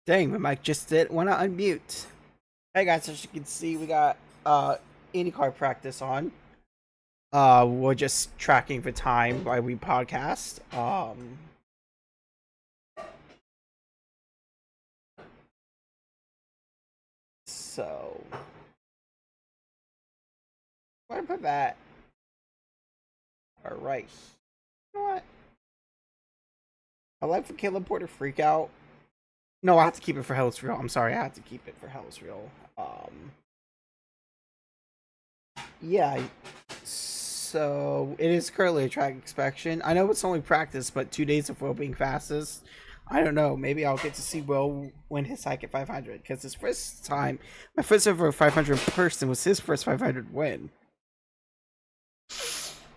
Dang, my mic just did want to unmute. Hey guys, as you can see, we got IndyCar practice on. We're just tracking for time while we podcast. So why did I put that? All right. You know what? I like for Caleb Porter freak out. No, I have to keep it for Hell's Real. I'm sorry, I have to keep it for Hell's Real. Yeah. So it is currently a track inspection. I know it's only practice, but 2 days of Will being fastest. I don't know. Maybe I'll get to see Will win his second 500 because his first time, my first ever 500 person was his first 500 win.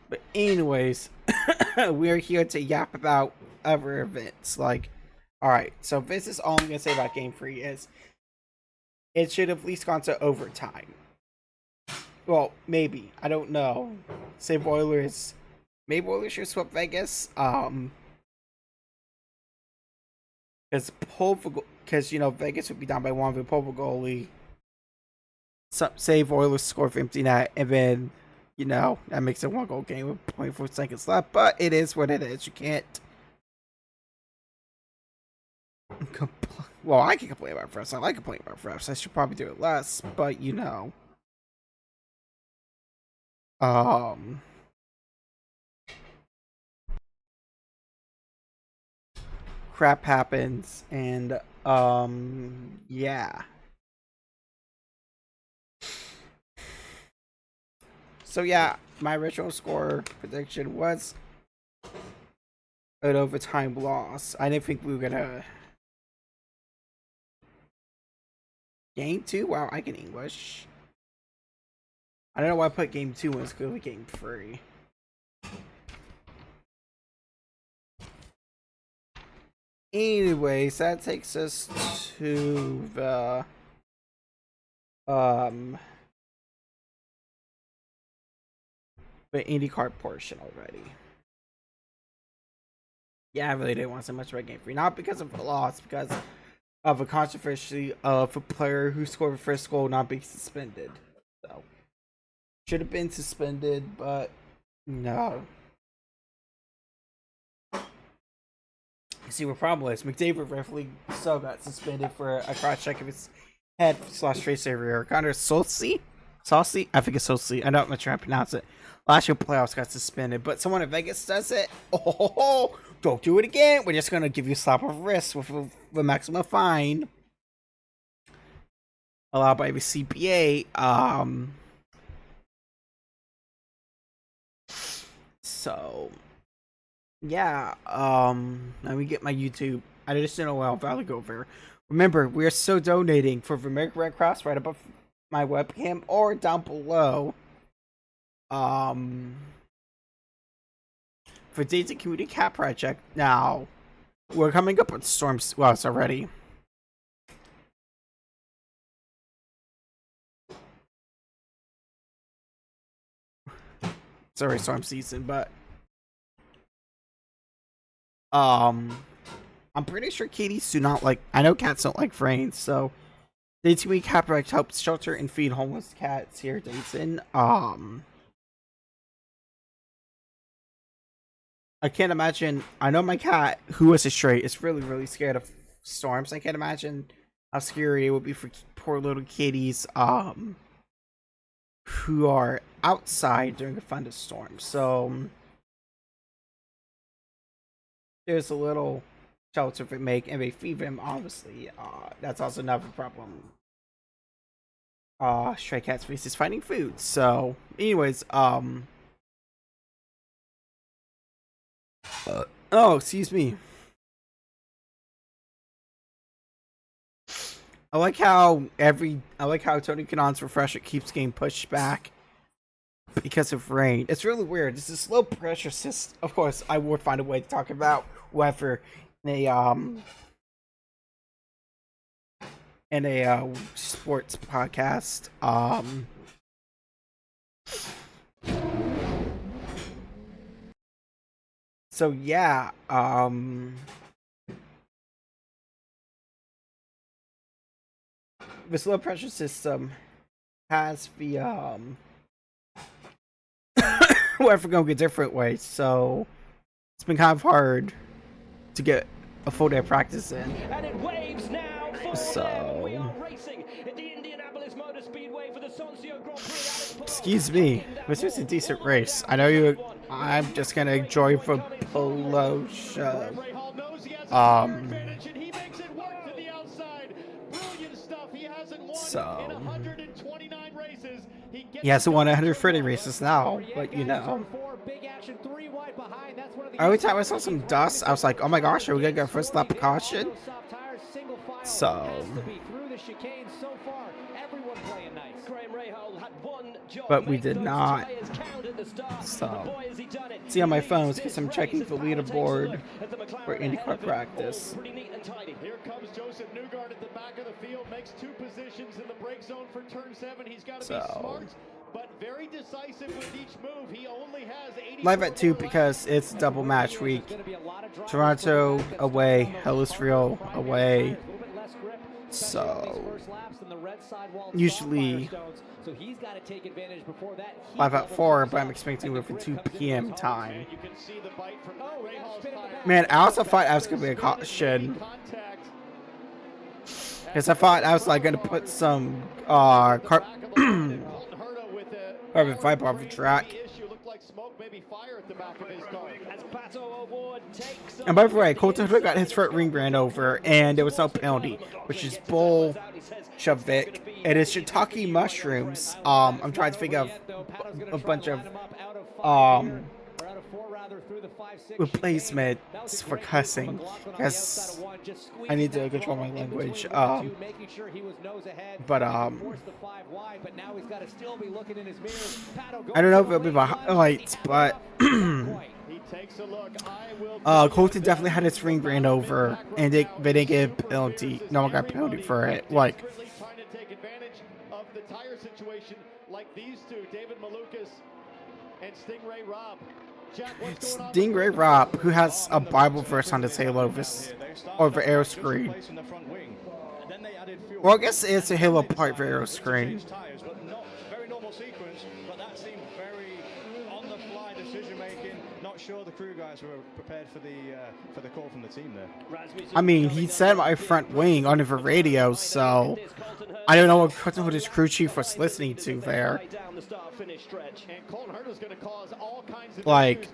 But anyways, we're here to yap about other events. Like, all right. So this is all I'm gonna say about Game 3 is it should have at least gone to overtime. Well, maybe. I don't know. Say Oilers. Maybe Oilers should swap Vegas. Because Vegas would be down by one with Pulver goalie. Save Oilers score for empty net, and then that makes it 1 goal game with 24 seconds left. But it is what it is. You can't. Well, I can complain about refs. I like complaining about refs. I should probably do it less, but um, crap happens, and yeah. So yeah, my original score prediction was an overtime loss. I didn't think we were gonna game 2. Wow, I can English. I don't know why I put game 2 when it's clearly game 3. Anyways, that takes us to the IndyCar portion already. Yeah, I really didn't want so much about game 3. Not because of the loss, because of a controversy of a player who scored the first goal not being suspended. So should have been suspended, but no. See what problem is. McDavid rightfully so got suspended for a cross check of his head / race area. Connor Solcy? Saucy? I think it's Solcy. I'm not trying to pronounce it. Last year playoffs got suspended, but someone in Vegas does it. Oh, don't do it again. We're just gonna give you a slap of wrist with a maximum fine allowed by the CPA. So yeah. Let me get my YouTube. I just didn't know how Valley go over. Remember, we are so donating for the American Red Cross right above my webcam or down below. For Data Community Cat Project. Now, we're coming up with storms. Well, it's already. It's already storm season, but I'm pretty sure kitties do not like. I know cats don't like rain, so Data Community Cat Project helps shelter and feed homeless cats here, Dayton. I can't imagine. I know my cat, who is a stray, is really, really scared of storms. I can't imagine how scary it would be for poor little kitties, who are outside during a thunderstorm. So there's a little shelter they make, and they feed them. Obviously, that's also another problem. Stray cats faces finding food. So, anyways, oh, excuse me. I like how Tony Kanon's refresher keeps getting pushed back because of rain. It's really weird. It's this low pressure system. Of course, I would find a way to talk about weather in a sports podcast. So yeah, this low pressure system has the whatever going a different way, so it's been kind of hard to get a full day of practice in. And it waves now. So we are racing at the Indianapolis Motor Speedway for the Soncio Grand Prix. excuse me, this was a decent race. I know you. I'm just gonna enjoy the polo show. So he hasn't won 130 races now, but you know. Every time I saw some dust, I was like, "Oh my gosh, are we gonna get first lap caution?" So, but we did not. So, see on my phone because I'm checking the leaderboard for IndyCar practice. Here comes Joseph Newgard at the back of the field, makes 2 positions in the brake zone for turn 7. He's got to be smart, but very decisive with each move. He only has 80 live at 2 because it's double match week. Toronto away, Ellisville away. So usually live at 4, but I'm expecting it for 2 p.m. time. Man, I also thought I was gonna be a caution because I thought I was like gonna put some carbon fiber on the track. And by the way, Colton Herta got his front ring ran over, and there was no penalty, which is Bolshevik. It is shiitake mushrooms. I'm trying to think of a bunch of replacements for cussing, because I need to control my language. But I don't know if it'll be the highlights, but Colton definitely had his ring ran over, and they didn't get a penalty. No one got a penalty for it. Like, trying to take advantage of the tire situation, like these two, David Malukas and Stingray Robb. Stingray Robb, who has a Bible verse on his Halo over aero screen. Well, I guess it's a Halo part for aero screen. Very normal sequence, but that seemed very on the fly decision making. Not sure the crew guys were prepared for the call from the team there. I mean, he said my front wing on the radio, so I don't know what his crew chief was listening to there. Like,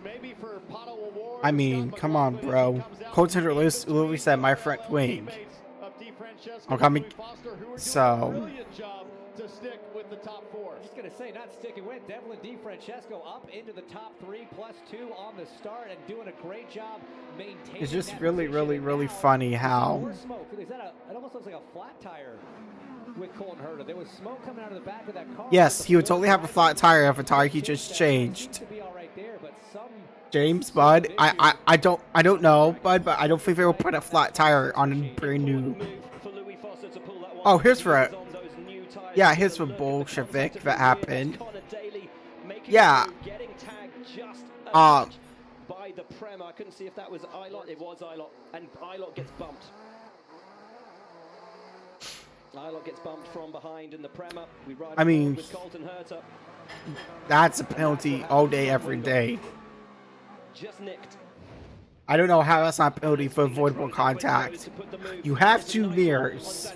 I mean, come on, bro. Colton literally said my front wing. I'm coming. So. To stick with the top 4. Just gonna say, not sticking with Devlin DiFrancesco up into the top 3 plus 2 on the start and doing a great job maintaining. It's just really funny how. It almost looks like a flat tire with Colton Herta. There was smoke coming out of the back of that car. Yes, he would totally have a flat tire of a tire he just changed. James, bud, I don't know, bud, but I don't think they will put a flat tire on a brand new. Oh, here's for it. Yeah, here's the Bolshevik that happened. Yeah. By the Prem, I couldn't see if that was Ilott. It was Ilott, and Ilott gets bumped. Ilott gets bumped from behind in the Prema. I mean, with Colton Herta. That's a penalty all day, every day. Just nicked. I don't know how that's not penalty for avoidable contact. You have 2 mirrors.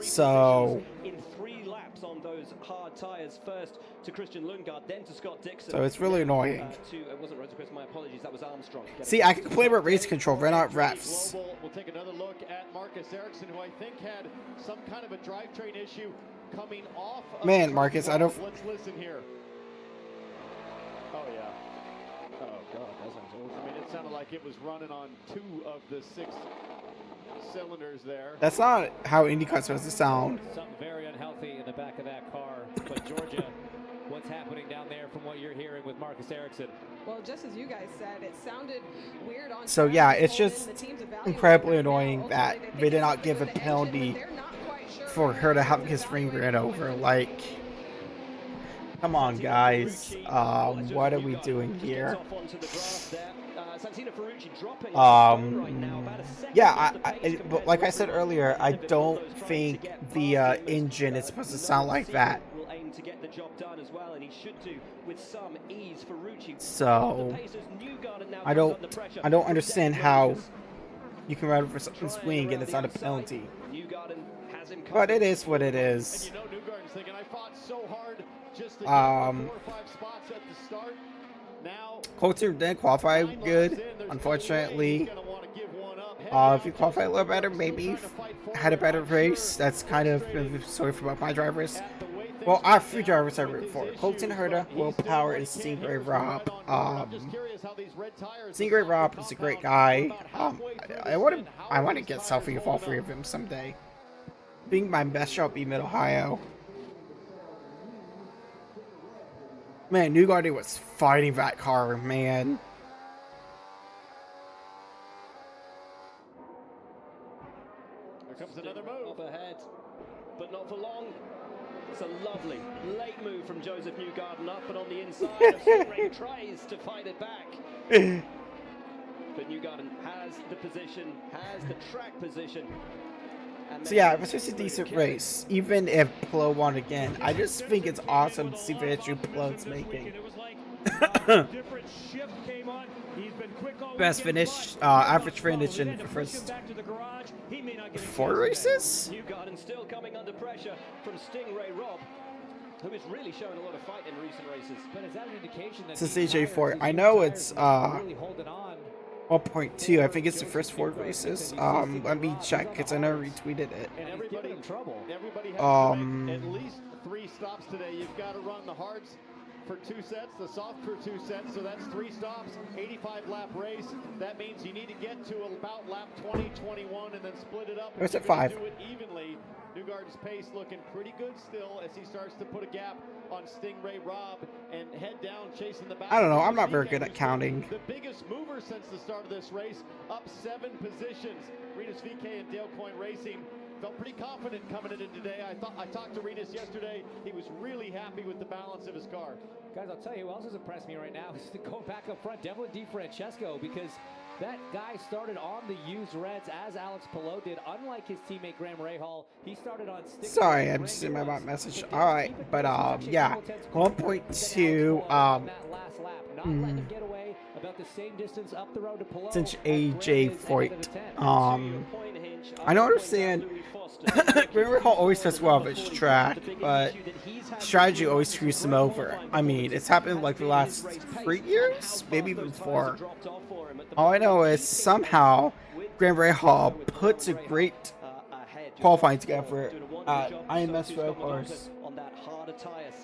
So in 3 laps on those hard tires, first to Christian Lundgaard, then to Scott Dixon. So it's really annoying. It wasn't Rosecrans, my apologies, that was Armstrong. See, I can complain about race control, they're not refs. We'll take another look at Marcus Ericsson, who I think had some kind of a drivetrain issue coming off. Man, Marcus, I don't. Let's listen here. Oh yeah. Oh god, I mean, it sounded like it was running on 2 of the 6 cylinders there. That's not how IndyCar's supposed to sound. Something very unhealthy in the back of that car. But Georgia, what's happening down there from what you're hearing with Marcus Ericsson? Well, just as you guys said, it sounded weird on. So yeah, it's just incredibly annoying that they did not give a penalty for her to have his ring ran over. Like, come on, guys. What are we doing here? Santino Ferrucci dropping right now, about a second Yeah, off the pace but compared like to I said Ferrari. earlier, I And if don't those drivers think get the past him, engine is supposed to sound like that. Will aim to get the job done as well, and he should do with some ease. Ferrucci. So I don't understand how you can ride for something swing and it's not a penalty. But it is what it And is. you know Newgarden's thinking, I fought so hard just to get 4 or 5 spots at the start. Now, Coulter didn't qualify 9 laps good, in, there's no way unfortunately. he's gonna wanna give one up. Head If you down, qualify a Justin little better, Newgarden maybe still trying to fight had a forward. better I'm sure race. That's kind of frustrating sorry for my drivers. at the way things Well, I have went 3 down drivers I with root his for: issues, Colton but Herta, he's Will doing Power, what and he can Stingray here to Rob. ride on board. I'm just curious how these red tires Stingray decide Rob to is a great compound. guy. About halfway through I the want stint, to how I are want to these get tires selfie with all holding 3 up? of them someday. Being my best shot be Mid Ohio. Man, Newgarden was fighting that car, man. Here comes another move. Up ahead, but not for long. It's a lovely late move from Joseph Newgarden up and on the inside. Stingray tries to fight it back. But Newgarden has the position, has the track position. And So yeah, it was just a decent race, even if Plo won again. I just think it's awesome to see the issue Plo's making. Best finish, average finish in the first 4 races? Newgarden still coming under pressure from Stingray Rob, who is really showing a lot of fight in recent races. But is that an indication that Since these AJ4, tires, I these know tires it's are really holding on? 1.2. I think it's the first 4 races. Let me check because I know I retweeted it. And He's giving him trouble. Everybody has to make at Um, least 3 stops today. You've got to run the hards for 2 sets, the soft for 2 sets, so that's 3 stops, 85 lap race. That means you need to get to about lap 20, 21, and then split it up. It was If at you're gonna 5. Do it evenly. Newgarden's pace looking pretty good still as he starts to put a gap on Stingray Rob and head down chasing the back. I don't know, I'm not Rinus very VeeKay good at was counting. The biggest mover since the start of this race, up 7 positions. Rinus VeeKay and Dale Coyne Racing felt pretty confident coming into today. I talked to Rinus yesterday. He was really happy with the balance of his car. Guys, I'll tell you who else has impressed me right now is going back up front, Devlin DiFrancesco, because that guy started on the used reds as Alex Palou did. Unlike his teammate Graham Rahal, he started on stick. Sorry, I'm just in my bot message. Alright, but yeah, 1.2, Not letting him get away about the same distance up the road to Palou. since as AJ Graham is Foyt. ahead of the 10. I don't understand. Graham Rahal always does well with his track, but strategy always screws him over. I mean, it's happened like the last 3 years, maybe even 4. All I know is somehow Graham Rahal puts a great qualifying together at IMS Road Course.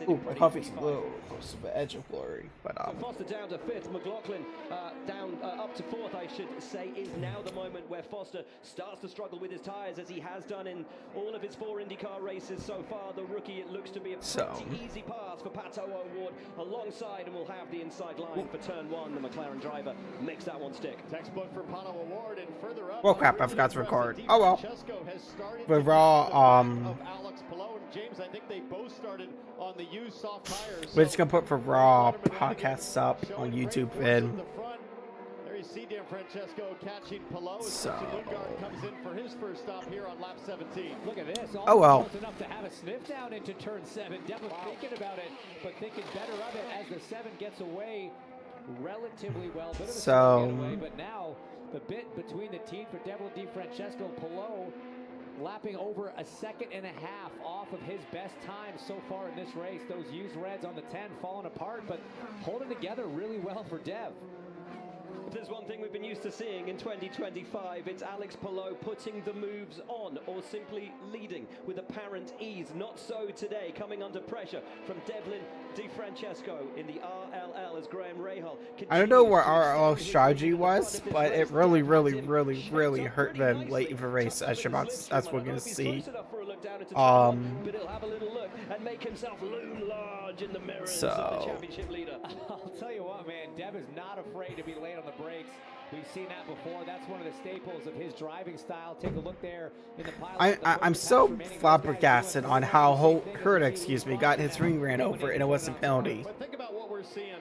Ooh, my coffee's a little close to the edge of glory, but Foster down to 5th, McLaughlin down up to 4th, I should say, is now the moment where Foster starts to struggle with his tyres as he has done in all of his 4 IndyCar races so far. The rookie, it looks to be a pretty easy pass for Pato O'Ward alongside, and we'll have the inside line for turn 1. The McLaren driver makes that one stick. Textbook for Pato O'Ward and further up. well, crap, I forgot to record. Oh well. Francesco has started But to Raw, catch the back of Alex Palou and James. I think they both started on the used soft tires. We're just So gonna put for Raw Letterman podcasts up on showing great YouTube force vid. at the front. There you see DiFrancesco catching Palou as So- Christian Lundgaard comes in for his first stop here on lap 17. Look at this. Oh, well. Close enough to have a sniff down into turn 7. Devlin thinking about it, but thinking better of it as the 7 gets away relatively well. Bit of a So- slow getaway, but now the bit between the teeth for Devlin DiFrancesco and Palou lapping over a second and a half off of his best time so far in this race. Those used reds on the 10 falling apart, but holding together really well for Dev. If there's one thing we've been used to seeing in 2025, it's Alex Palou putting the moves on or simply leading with apparent ease. Not so today, coming under pressure from Devlin DiFrancesco in the RLL as Graham Rahal. I don't know where RL strategy was, but it really hurt them late in the race. As we're gonna see. But he'll have a little look and make himself loom large in the mirrors of the So- championship leader. I'll tell you what, man, Dev is not afraid to be late on the brakes. We've seen that before. That's one of the staples of his driving style. Take a look there in the pilot. I'm so flabbergasted on how Herta, got his ring ran over and it wasn't a penalty. But think about what we're seeing.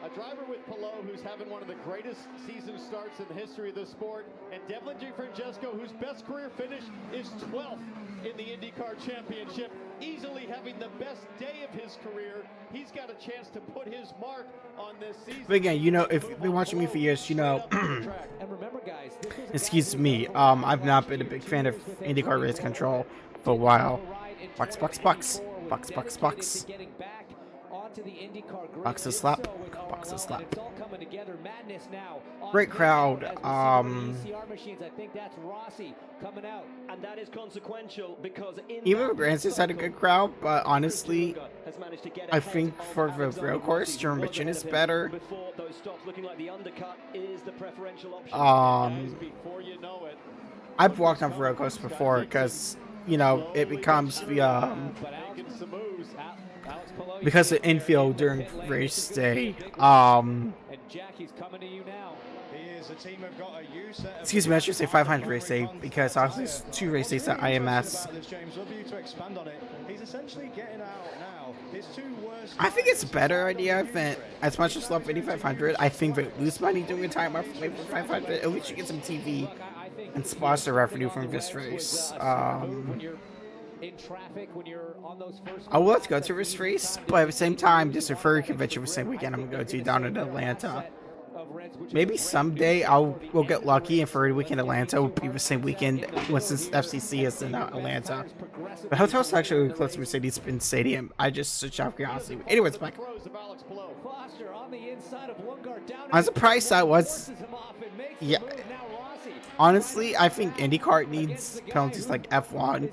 A driver with Palou who's having one of the greatest season starts in the history of the sport, and Devlin DiFrancesco, whose best career finish is 12th in the IndyCar Championship, easily having the best day of his career. He's got a chance to put his mark on this season. But again, you know, if you've been watching me for years, you know. And remember, guys, this is Excuse me. I've not been a big fan of IndyCar race control for a while. Bucks, bucks, bucks. Bucks, bucks, bucks. Bucks to slap. Bucks to slap. Great crowd. I think that's Rossi coming out. And that is consequential because Even Francis had a good crowd, but honestly, I think for the real course, German Mitchell is better. Before those stops, looking like the undercut is the preferential option. Before you know it, I've walked on road course before because, you know, it becomes the making some moves. because of infield during race day. And Jackie's coming to you now. The team have got a U set of Excuse me, I should say 500 race day because obviously there's 2 race days at IMS. James, love you to expand on it. He's essentially getting out now. His 2 worst. I think it's a better idea than, as much as love 8500, I think that lose money doing a time off for 500, at least you get some TV and sponsor revenue from this race. In traffic when you're on those first I would love to go to this race, but at the same time, there's a furry convention the same weekend I'm going to go to down in Atlanta. Maybe someday we'll get lucky and furry weekend Atlanta will be the same weekend since FCC is in Atlanta. The hotel's actually really close to Mercedes-Benz Stadium. I just searched out curiosity. Anyways, back. I'm surprised that was. Yeah. Honestly, I think IndyCar needs penalties like F1.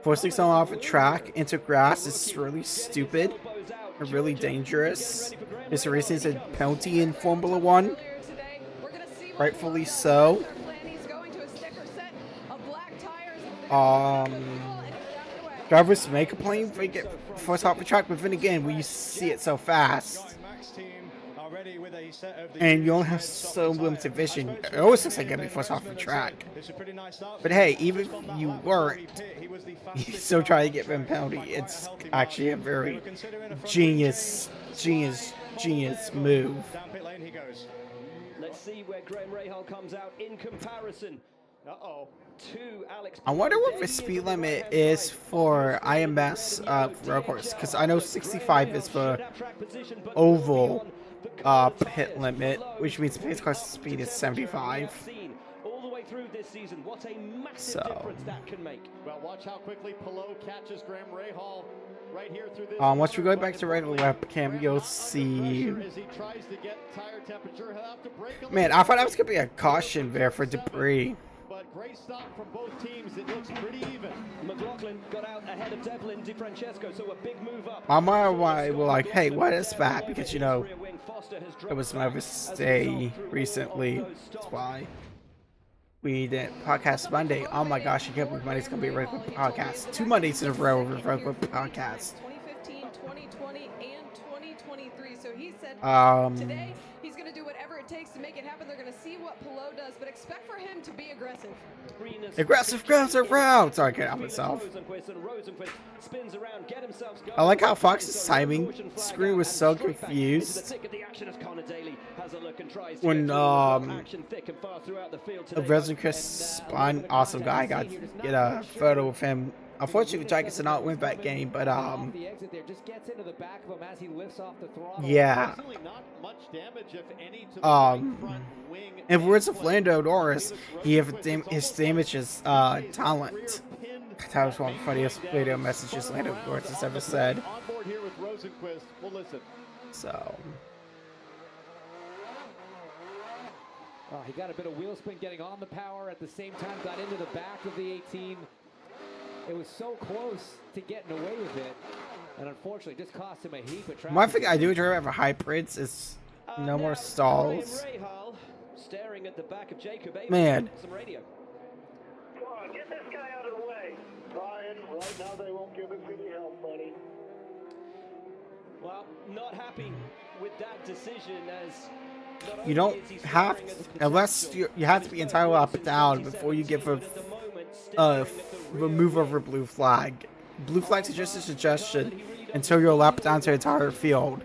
Forcing someone off a track into grass is really stupid and really dangerous. Mr. Racing is a penalty in Formula 1. Rightfully so. Drivers may complain if they get forced off the track, but then again, we see it so fast. And you only have so limited vision. It always looks like getting forced off the track. But hey, even if you weren't, you still try to get them penalty. It's actually a very genius move. Let's see where Graham Rahal comes out in comparison. To Alex. I wonder what the speed limit is for IMS road course, because I know 65 is the oval pit limit, which means pace car speed is 75. All the way through this season, what a massive difference that can make. Well, watch how quickly Palou catches Graham Rahal right here through this. Once we go back to regular webcam, you'll see. As he tries to get tire temperature, he'll have to brake a Man, I thought that was gonna be a caution there for debris. But great stop from both teams. It looks pretty even. McLaughlin got out ahead of Devlin DiFrancesco, so a big move up. My mom were like, hey, what is that? Because, you know, it was my stay recently. That's why we did podcast Monday. Oh my gosh, I can't believe Monday's gonna be a regular podcast. 2 Mondays in a row of a regular podcast. 2015, 2020, and 2023. So he said today he's going to do whatever it takes to make it happen. They're going to see what Palou does, but expect for him to be aggressive. Aggressive round. Sorry, I can't help myself. I like how Fox's timing screen was so confused when Rosenquist spun. Awesome guy. I got to get a photo of him. Unfortunately, the Giants did not win that game, but yeah. In words of Lando Norris, his damage is talent. That was one of the funniest video messages Lando Norris has ever said. So. He got a bit of wheel spin getting on the power at the same time, got into the back of the 18. It was so close to getting away with it, and unfortunately just cost him a heap of traffic. One thing I do enjoy about hybrids is no more stalls. Staring at the back of Jacob Man. Some radio. Come on, get this guy out of the way. Brian, right now they won't give us any help, buddy. Well, not happy with that decision as you don't have to, unless you have to be entirely up and down before you give a move over blue flag. Blue flag's just a suggestion. until you're lapped down to the entire field.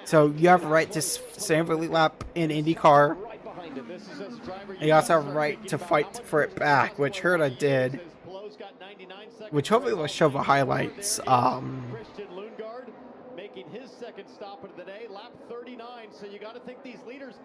So you have a right to stay for lead lap in IndyCar, and you also have a right to fight for it back, which Herta did, which hopefully will show the highlights. Christian Lundgaard making his second stop of the day, lap 39. So you got to think these leaders.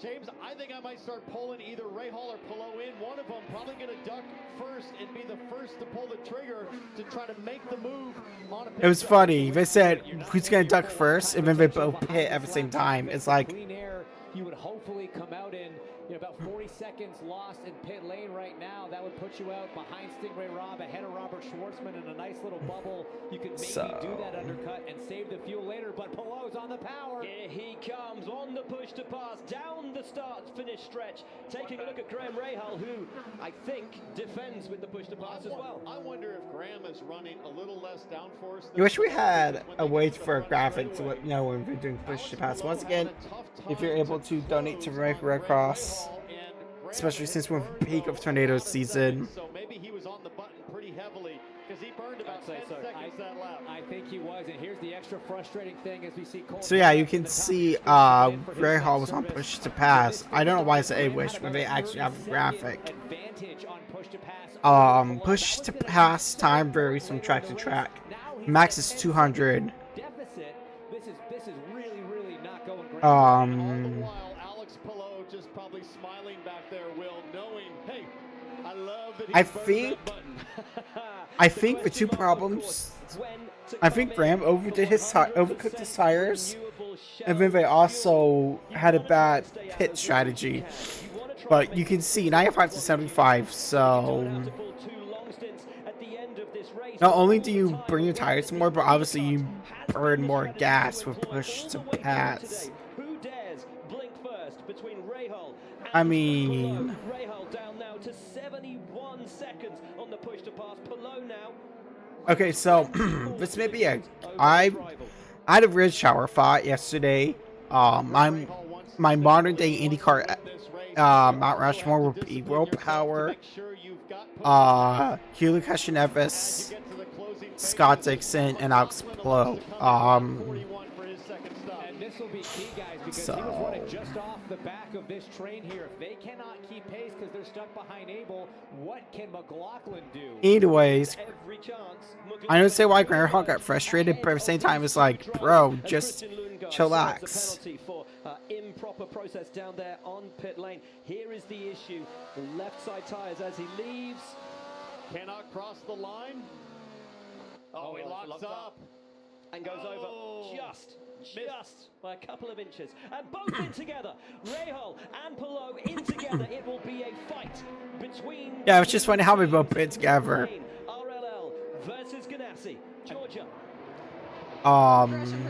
James, I think I might start pulling either Rahal or Palou in. One of them probably going to duck first and be the first to pull the trigger to try to make the move on a pit It was stop. funny. They said who's gonna duck first, and then they both hit at the same time. It's like, Clean air, you would hopefully come out in about 40 seconds lost in pit lane right now. That would put you out behind Stingray Rob, ahead of Robert Schwartzman in a nice little bubble. You could maybe do that undercut and save the fuel later, but Palou's on the power. Here he comes on the push to pass down the start-finish stretch. Taking a look at Graham Rahal, who I think defends with the push to pass as well. I wonder if Graham is running a little less downforce. you wish we had a way for a graphic to let you know when we're doing push to pass. Once again, if you're able to donate to Red Cross, especially since we're in the peak of tornado season. So maybe he was on the button pretty heavily because he burned about 10 so. seconds that lap. I think he was, and here's the extra frustrating thing as we see Cole. So yeah, you can see Rahal was on push to pass. I don't know why it's a wish when they actually have a graphic. Advantage on push to pass Time varies from track to track. Max is 200. Deficit. This is really not going great. All the while, Alex Palou just probably smiling back there, Will, knowing, hey, I love that he I think the two problems. I think Graham overcooked his tires, and then they also had a bad pit strategy. But you can see 95 to 75. So not only do you burn your tires more, but obviously you burn more gas with push to pass. Who dares blink first between Rahal and I mean, Rahal down now to 71 seconds on the push to pass. Palou now. okay, so this may be I had a Ridge Shower thought yesterday. My modern day IndyCar Mount Rushmore would be Will Power, Hugh Castroneves, Scott Dixon, and Alex Palou. And this will be key, guys, because he was running just off the back of this train here. If they cannot keep pace because they're stuck behind Abel, what can McLaughlin do? Anyways, Every chance. I understand why Graham Rahal got frustrated, but at the same time, it's like, bro, just chillax. For improper process down there on pit lane. Here is the issue: left side tires as he leaves. Cannot cross the line. Oh, he locks up. And goes Oh. over just by a couple of inches. And both in together. Rahal and Palou in together. It will be a fight between. Yeah, it's just funny how we both pit together. RLL versus Ganassi. Georgia. Pressure for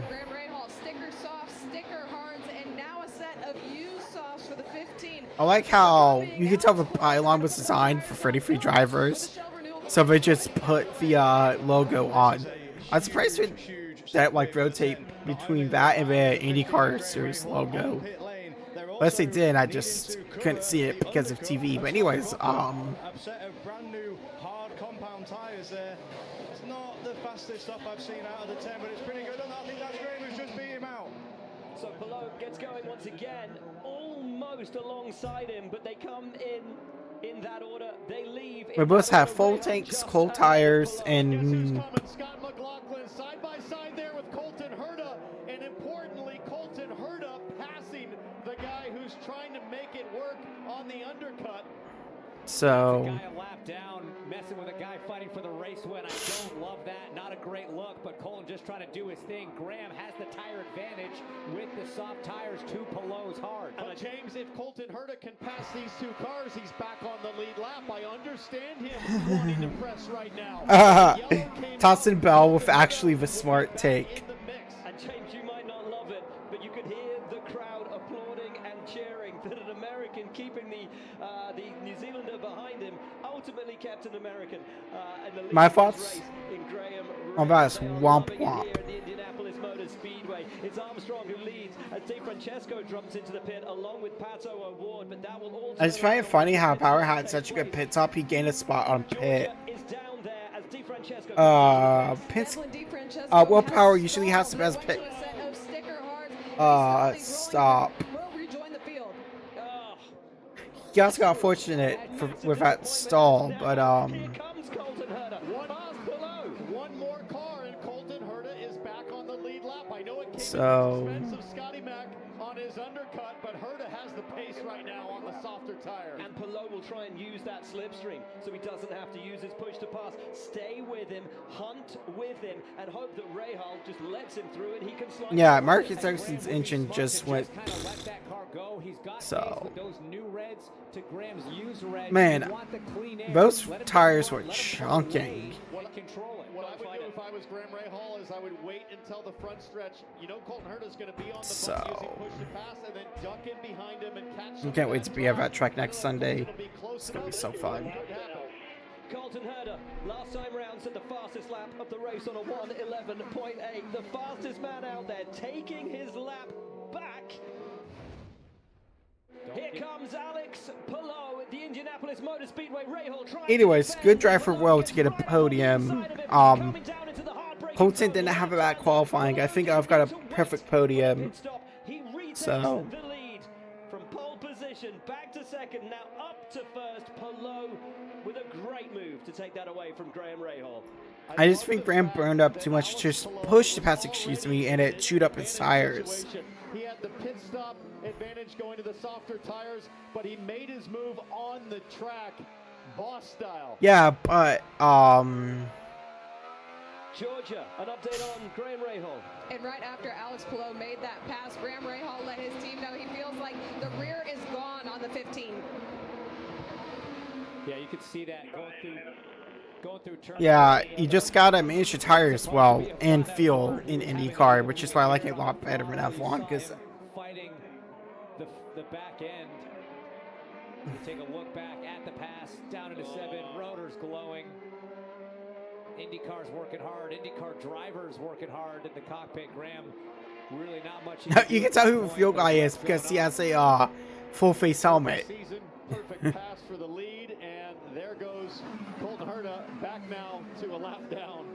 Graham Rahal, sticker soft, sticker hards, and now a set of used softs for the 15. I like how you can tell the pylon was designed for 33 drivers, so they just put the logo on. I'm surprised that like rotate between that and the IndyCar Series logo. Unless they did, I just couldn't see it because of TV. But anyways, A set of brand new hard compound tyres there. It's not the fastest stop I've seen out of the 10, but it's pretty good. And I think that's Graham who's just beat him out. So Palou gets going once again, almost alongside him, but they come in that order. They leave. we both have full tanks, cold tires, and Scott McLaughlin side by side there with Colton Herta, and importantly, Colton Herta passing the guy who's trying to make it work on the undercut. so Guy a lap down, messing with a guy fighting for the race win. I don't love that. Not a great look, but Colton just trying to do his thing. Graham has the tire advantage with the soft tires to Palou's hard. But James, if Colton Herta can pass these two cars, he's back on the lead lap. I understand him wanting to press right now. Tossin Bell with actually the smart take. In the mix. And James, you might not love it, but you could hear the crowd applauding and cheering that an American keeping the New Zealander behind him ultimately kept an American. In the lead My of this thoughts race in Graham on that is Rahal. They are womp loving it womp. here at the Indianapolis Motor Speedway. It's Armstrong who leads as DeFrancesco drops into the pit along with Pato O'Ward, but that will all. I just find it funny how Power had such a good pit stop. He gained a spot on pit. Georgia is down there as DeFrancesco Francesco. Penske. Devlin DiFrancesco Willpower has usually has the stalled. best He pick. went to a set of sticker hearts. He's Stop. will rejoin the field. Oh, He also got fortunate with that stall, but here comes Colton Herta. Past below. One more car and Colton Herta is back on the lead lap. I know it came So- at the expense of Scotty Mack on his undercut, but Herta has the pace right now on the softer tires. And Palou will try and use that slipstream so he doesn't have to use his push to pass. Stay with him, hunt with him, and hope that Rahal just lets him through and he can slide. yeah, forward. Marcus Erickson's engine just went. Kind of let that car go. He's got So- pace with those new reds to Graham's used reds. Man, You want the clean air. those Let him tires go, were let him go chunking. away and control it. What I Don't would fight do it. if I was Graham Rahal is I would wait until the front stretch. You know Colton Herta is going to be on the So- bump using push to pass and then duck in behind him and catch I can't wait to be at that track next Sunday. It'll be close It's gonna be enough so that it fun. could happen. Colton Herta, last time round, set the fastest lap of the race on a 1:11.8. The fastest man out there, taking his lap back. Here comes Alex Palou at the Indianapolis Motor Speedway. Rahal trying. Anyways, good drive for Will to get a podium. Colton didn't have a bad qualifying. I think I've got a perfect podium. So- the lead from pole position back to second, now up to first. Palou with a great move to take that away from Graham Rahal. I just think Graham burned up too much to push the pass, and it chewed up his tires. He had the pit stop advantage going to the softer tires, but he made his move on the track, boss style. Yeah, but Georgia, an update on Graham Rahal. And right after Alex Palou made that pass, Graham Rahal let his team know he feels like the rear is gone on the 15. Yeah, you could see that going through turn. yeah, you just gotta manage your tires well and feel in IndyCar, which is why I like it a lot better than F1 because fighting the back end. You take a look back at the pass, down into 7, rotors glowing. IndyCar's working hard. IndyCar drivers working hard in the cockpit. Graham, really not much. you can tell who the fuel guy is because he has a full face helmet. Season, perfect pass for the lead, and there goes Colton Herta back now to a lap down.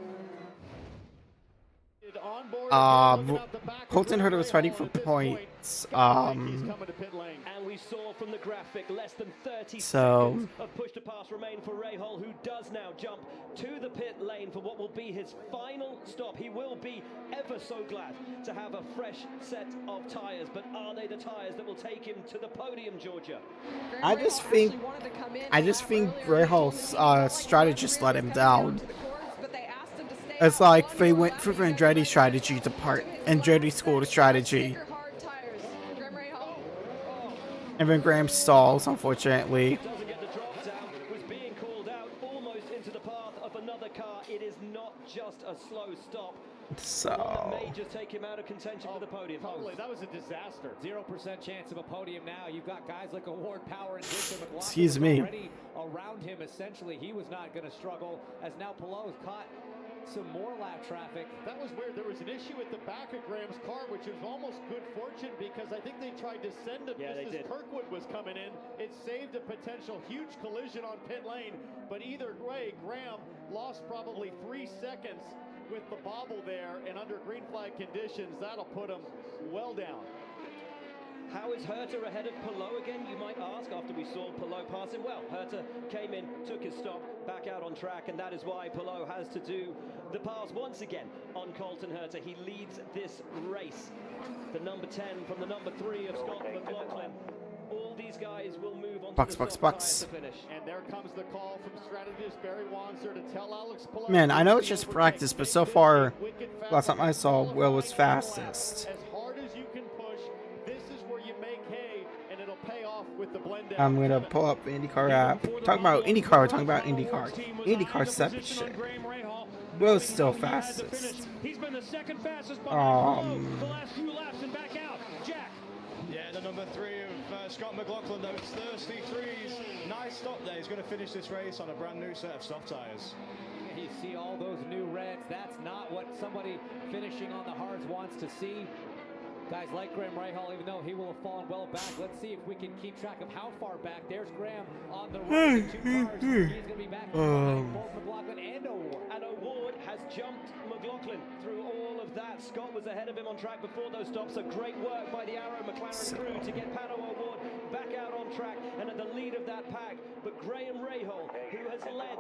On board again, looking out the back of Colton Graham Herta was Rahal fighting for at this points. point. He's coming to pit lane. And we saw from the graphic less than 30 So- seconds of push to pass remain for Rahal, who does now jump to the pit lane for what will be his final stop. He will be ever so glad to have a fresh set of tires, but are they the tires that will take him to the podium, Georgia? Graham I just Rahal think- actually wanted to come in I a just lap think earlier. Rahal's He told me strategist the let rear him was coming down. to the course, but they asked him to stay It's out like one they more went lap for because Andretti's they strategy wanted to part his Andretti's set school of strategy, sticker hard tires. Graham Rahal. and then Graham stalls, unfortunately. Doesn't get the drop down, was being called out almost into the path of another car. It is not just a slow stop. One that So may just take him out of contention for the podium. Totally, that was a disaster. 0% chance of a podium now. You've got guys like Award Power and Victor McLaughlin. Excuse me. Already around him, essentially, he was not going to struggle. As now Palou caught some more lap traffic. That was weird. There was an issue at the back of Graham's car, which was almost good fortune because I think they tried to send him Yeah, they just as did. Kirkwood was coming in. It saved a potential huge collision on pit lane, but either way, Graham lost probably 3 seconds with the bobble there, and under green flag conditions, that'll put him well down. How is Herta ahead of Palou again, you might ask, after we saw Palou pass him? Well, Herta came in, took his stop, back out on track, and that is why Palou has to do the pass once again on Colton Herta. He leads this race. The number 10 from the number 3 of Scott McLaughlin. All these guys will move on Bucks, to the bucks, soft bucks. tires to finish. And there comes the call from strategist Barry Wanzer to tell Alex Palou. Man, I know it's to just overtake. practice, but Make so this far, a wicked fast last time I saw, lap. Will was Qualifying fastest. lap. As hard as you can push, this is where you make hay, and it'll pay off with the blend down. I'm gonna pull up the IndyCar app. Talking about IndyCar, we're talking about IndyCar. IndyCar separate shit. Will's still fastest. He's been the second fastest behind the last few laps and back out. Jack. Yeah, the number 3 of Scott McLaughlin, those thirsty threes. Nice stop there. He's going to finish this race on a brand new set of soft tires. You see all those new reds. That's not what somebody finishing on the hards wants to see. Guys like Graham Rahal, even though he will have fallen well back, let's see if we can keep track of how far back. There's Graham on the right. Two cars. He's going to be back behind both McLaughlin and O'Ward. And O'Ward has jumped McLaughlin through all of that. Scott was ahead of him on track before those stops, so great work by the Arrow McLaren crew to get Pato O'Ward back out on track and at the lead of that pack. But Graham Rahal, who has led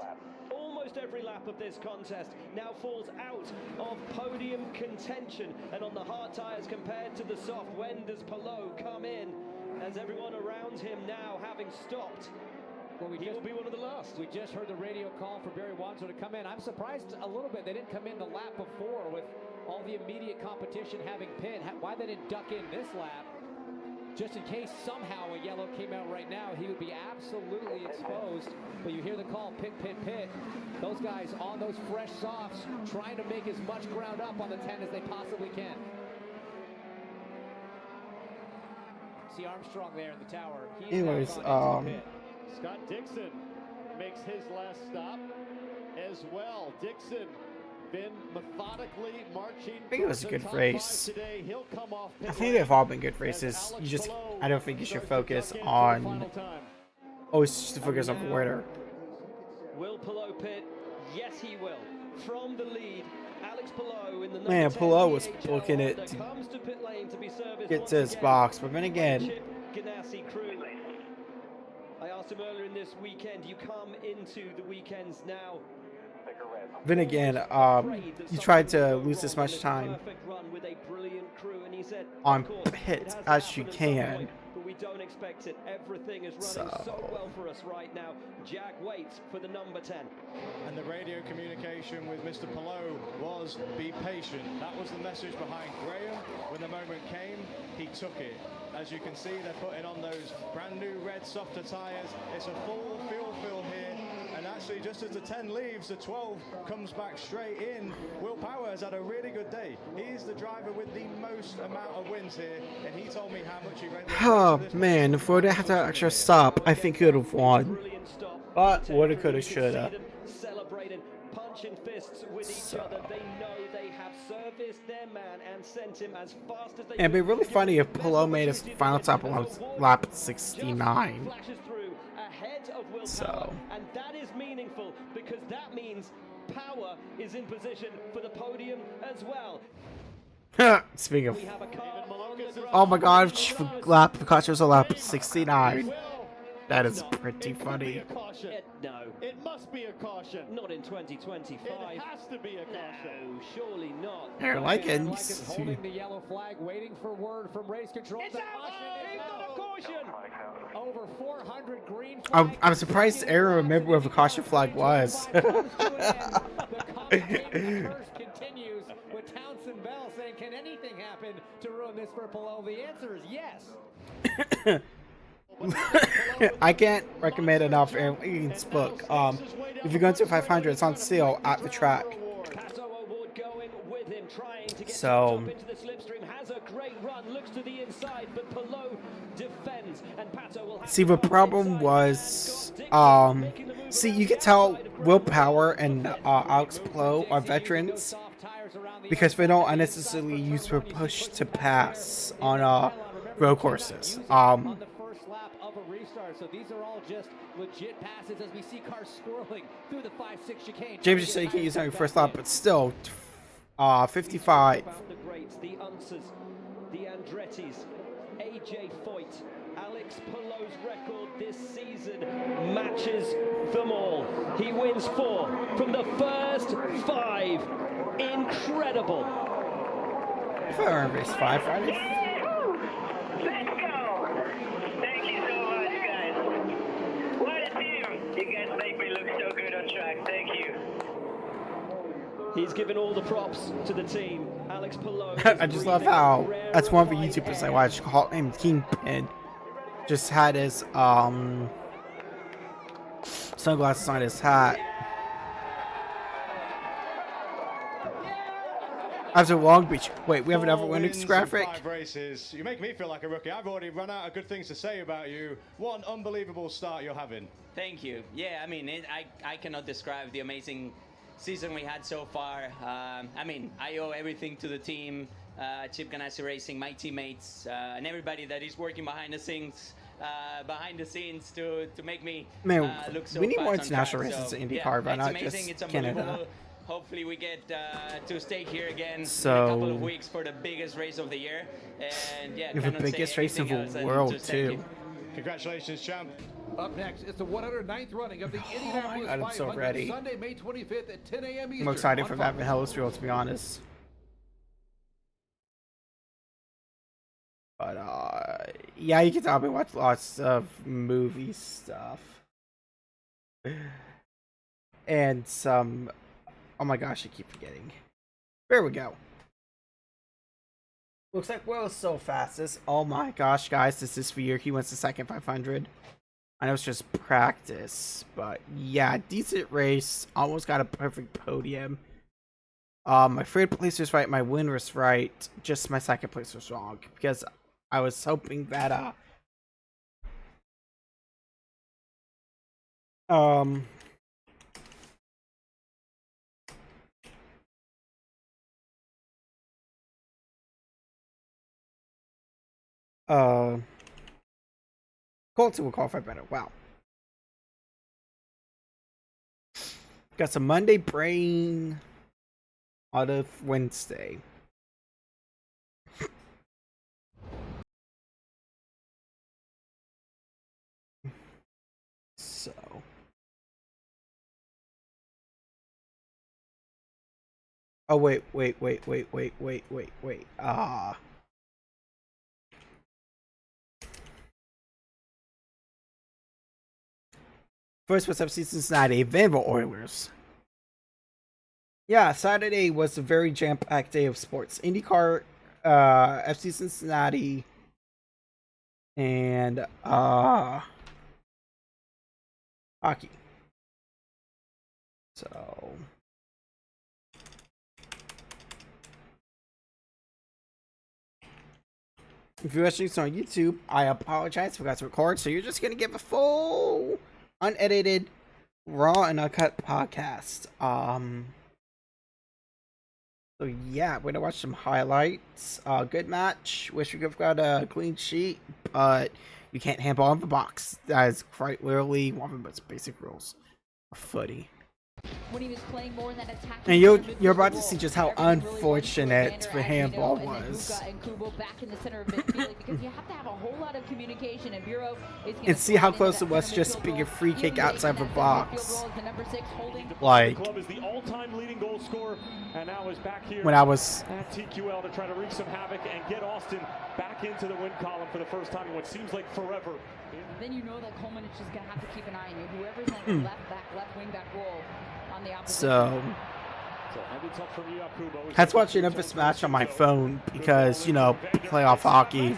almost every lap of this contest, now falls out of podium contention. And on the hard tyres compared to the soft, when does Palou come in? As everyone around him now having stopped, Well, he will be one of the last. We just heard the radio call for Barry Wanzer to come in. I'm surprised a little bit they didn't come in the lap before with all the immediate competition having pit. Why they didn't duck in this lap? Just in case somehow a yellow came out right now, he would be absolutely exposed. But you hear the call, pit, pit, pit. Those guys on those fresh softs trying to make as much ground up on the 10 as they possibly can. See Armstrong there in the tower. He's Anyways, now gone into the pit. Scott Dixon makes his last stop as well. Dixon been methodically marching. I think it was a good race. Today. He'll come off I think they've all been good races. You just, I don't think you should focus on. Oh, it's just to focus on the winner. Will Palou pit? Yes, he will. From the lead, Alex Palou in the Man, number 10 Palou was DHL booking it Honda to comes to pit lane to be serviced get once to his again box, but then by again, Chip Ganassi crew. I asked him earlier in this weekend, you come into the weekends now. then again, you tried to lose as much time Perfect run with a brilliant crew, and he said, on of course, pit it has as you happened at some can. point, but we don't expect it. Everything is running so well for us right now. Jack waits for the number 10. And the radio communication with Mr. Palou was, be patient. That was the message behind Graham. When the moment came, he took it. As you can see, they're putting on those brand new red softer tyres. It's a full fuel fill here. And actually, just as the 10 leaves, the 12 comes back straight in. Will Power has had a really good day. He's the driver with the most amount of wins here. And he told me how much he read. Oh man, if we didn't have to extra stop, I think he would have won. Brilliant stop. But woulda, coulda, You can shoulda. see them celebrating, punching fists with each other. They know they have serviced their man and sent him as fast as they And it'd be could. really funny if Palou made his final stop on lap 69. Flashes through ahead of Will So. Power, and that is meaningful because that means Power is in position for the podium as well. Speaking of, We have a car on the ground. oh my god, lap Pikachu's a lap 69. That is pretty funny. No, It must be a caution. not in 2025. It has to be a caution. No, surely not. Aaron Aaron Likens. Likens holding the yellow flag, waiting for word from race control. It's The out! caution is He's got a out. caution! Over 400 green I'm flags. surprised Aaron remembered where the caution flag was. The commentating curse continues with Townsend Bell saying, can anything happen to ruin this for Palou? The answer is yes. I can't recommend enough Aaron Likens' book. If you're going to 500, it's on sale at the track. Pato O'Ward going with him, trying to get So- the jump into the slipstream. Has a great run, looks to the inside, but Palou defends, and Pato will have See, to the go problem inside. was, Scott Dixon making the move see, around you the could tell outside of Will Graham. Power and Alex Palou are veterans because they don't unnecessarily use their push to pass on road courses. On the first lap of a restart, so these are all just legit passes as we see cars swirling through the 5-6 chicane. James just said you can't use it on your first lap, but still, 55. About the greats, the Unsers, the Andrettis, AJ Foyt, Alex Palou's record this season matches them all. He wins 4 from the first 5. Incredible. If I remember, race 5 Friday. Let's go! Thank you so much, guys. What a team! You guys make me look so good on track. Thank you. He's given all the props to the team. Alex Palou. I just love how that's one of the YouTubers I watch named Kingpin. Just had his sunglasses on his hat. After Long Beach. Wait, we have another 4 winnings wins in graphic. 5 races. You make me feel like a rookie. I've already run out of good things to say about you. What an unbelievable start you're having. Thank you. Yeah, I mean, I cannot describe the amazing season we had so far. I mean, I owe everything to the team, Chip Ganassi Racing, my teammates, and everybody that is working behind the scenes to make me look so we need fast more on international track. races So, in yeah, IndyCar, but it's not amazing. just It's unbelievable. Canada. Hopefully we get to stay here again in a So- couple of weeks for the biggest race of the year. And yeah, The cannot say biggest race of anything else the than world, just thank too. you. Congratulations, champ. Up next, it's the 109th running of the Indianapolis God, I'm so 500, ready. Sunday, May 25th at 10 a.m. Eastern. I'm excited on for Fox. that Hellsfield, to be honest. But yeah, you can tell me watch lots of movie stuff and some. Oh my gosh, I keep forgetting. There we go. Looks like Will's so fastest. Oh my gosh, guys, this is for you. He wins the second 500. I know it's just practice, but yeah, decent race. Almost got a perfect podium. My third place was right. My win was right. Just my second place was wrong because I was hoping that Colton will qualify better. Wow. Got some Monday brain out of Wednesday. So. Oh, wait. First was FC Cincinnati, Vanderbilt Oilers. Yeah, Saturday was a very jam-packed day of sports. IndyCar, FC Cincinnati, and hockey. So if you're watching this on YouTube, I apologize, forgot to record, so you're just gonna give a full unedited, raw and uncut podcast. So yeah, we're gonna watch some highlights. Good match. Wish we could have got a clean sheet, but you can't handball on the box. That is quite literally one of the most basic rules of footy. When he was playing more in that attacking And you're about to see just how unfortunate the handball was. Back in the center of midfield because you have to have a whole lot of communication, and Bureau is And see how close it was just being a free kick outside the box. Like, The club is the all-time leading goal scorer, and now is back here when I was at TQL to try to wreak some havoc and get Austin back into the win column for the first time in what seems like forever. Then you know that Coleman is just going to have to keep an eye on you. Whoever's on the left wing back role on the opposite. So had to watch another match on my phone because, you know, playoff hockey.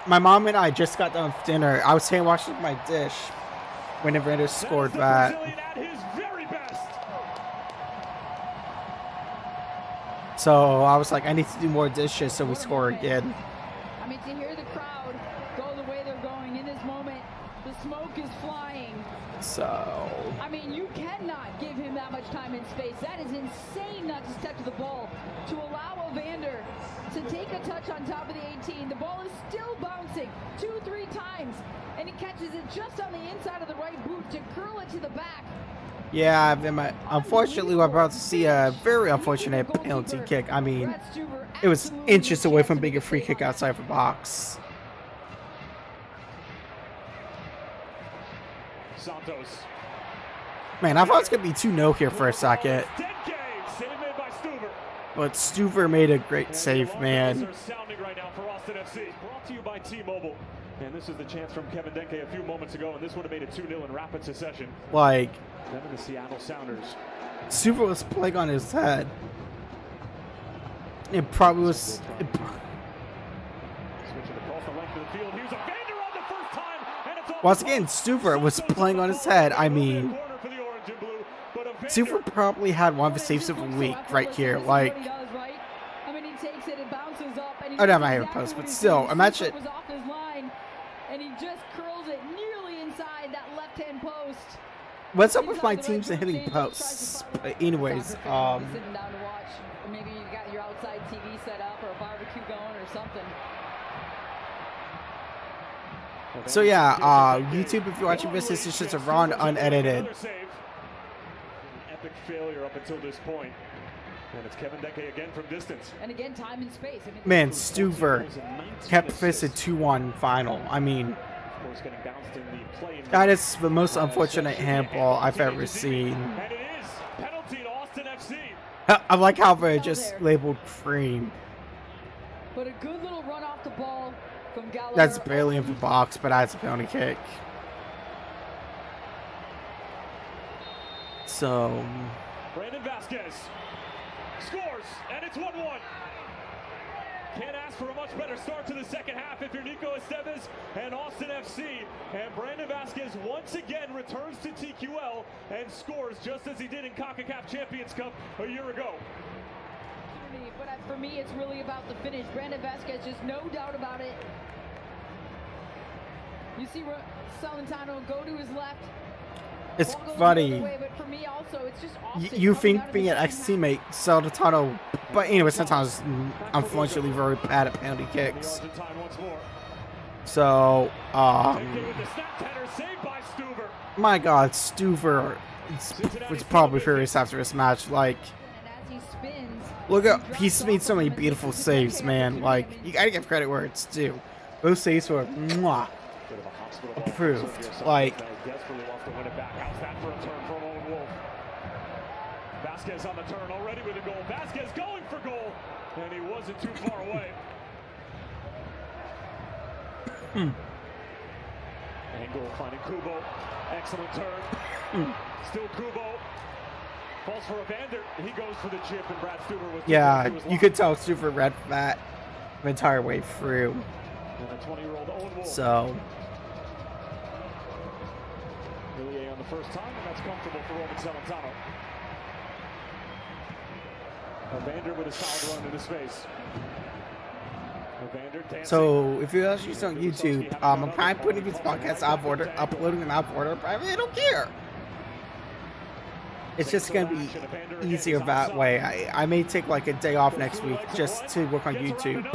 My mom and I just got done with dinner. I was saying washing my dish when the Rangers scored that. So I was like, I need to do more dishes so we score again. I mean, to hear the crowd go the way they're going in this moment, the smoke is flying. So I mean, you cannot give him that much time and space. That is insane not to step to the ball. To allow Evander to take a touch on top of the 18. The ball is still bouncing 2-3 times, and he catches it just on the inside of the right boot to curl it to the back. yeah, unfortunately, we're about to see a very unfortunate penalty kick. I mean, it was inches away from being a free kick outside the box. Santos. Man, I thought it was going to be 2-0 here for a second. But Stuver made a great save, man. Sounding right now for Austin FC. Brought to you by T-Mobile. And this is the chance from Kevin Denke a few moments ago, and this would have made it 2-0 in rapid succession. Like, Then in the Seattle Sounders. Stuver was playing on his head. It probably was. Switching across the length of the field. Here's Evander on the first time, and it's all Once again, Stuver was playing on his head. I mean, Stuver probably had one of the saves of the week right here. Like, I mean, he takes it, it bounces up, and he I don't have my hair post, but still, imagine. was off his line, and he just curls it nearly inside that left-hand post. What's up with my teams and hitting posts? But anyways, Sitting down to watch. So yeah, YouTube, if you're watching this is just a raw and unedited. Epic failure up until this point. And it's Kevin Denke again from distance. And again, time and space. I mean, Man, Stuver kept this a 2-1 final. I mean, that is the most unfortunate handball I've ever seen. And it is penalty to Austin FC. I like how they're just labeled cream. But a good little run off the ball from Gallagher. That's barely in the box, but that's a penalty kick. So Brandon Vasquez scores, and it's 1-1. Can't ask for a much better start to the second half if you're Nico Estevez and Austin FC. And Brandon Vasquez once again returns to TQL and scores just as he did in CONCACAF Champions Cup a year ago. But for me, it's really about the finish. Brandon Vasquez, just no doubt about it. You see Salentano go to his left. it's funny. Way, but for me also, it's just You think being an ex-teammate, Salentano, but anyway, sometimes unfortunately very bad at penalty kicks. So, my God, Stuver was probably furious after this match. Like, look at, he's made so many beautiful saves, man. Like, you gotta give credit where it's due. Those saves were mwah, approved. Like, Desperately wants to win it back. How's that for a turn from Owen Wolf? Vasquez on the turn already with a goal. Vasquez going for goal, and he wasn't too far away. Angle finding Kubo. Excellent turn. Still Kubo. Falls for Evander. He goes for the chip, and Brad Stuber was. Yeah, you could tell Stuber read that the entire way through. And a 20-year-old Owen Wolf. So. Millier on the first time, and that's comfortable for Roman Salentano. Evander with a solid run into space. Evander dancing. So, if you're actually on YouTube, I'm kind of putting these podcasts out of order, uploading them out of order, but I really don't care. It's just going to be easier that way. I may take like a day off next week just to work on YouTube.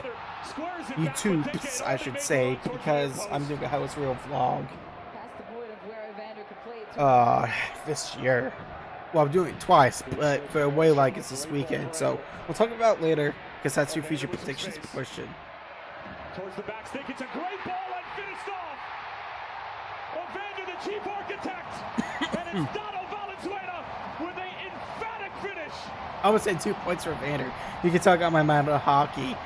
YouTubes, I should say, because I'm doing a House Real vlog. This year. Well, I'm doing it twice, but for a way like it's this weekend. So we'll talk about it later because that's your future predictions portion. Towards the back stick, it's a great ball and finished off. Evander, the chief architect, and it's Dono Valenzuela with an emphatic finish. I almost said 2 points for Evander. You can talk about my mind about hockey.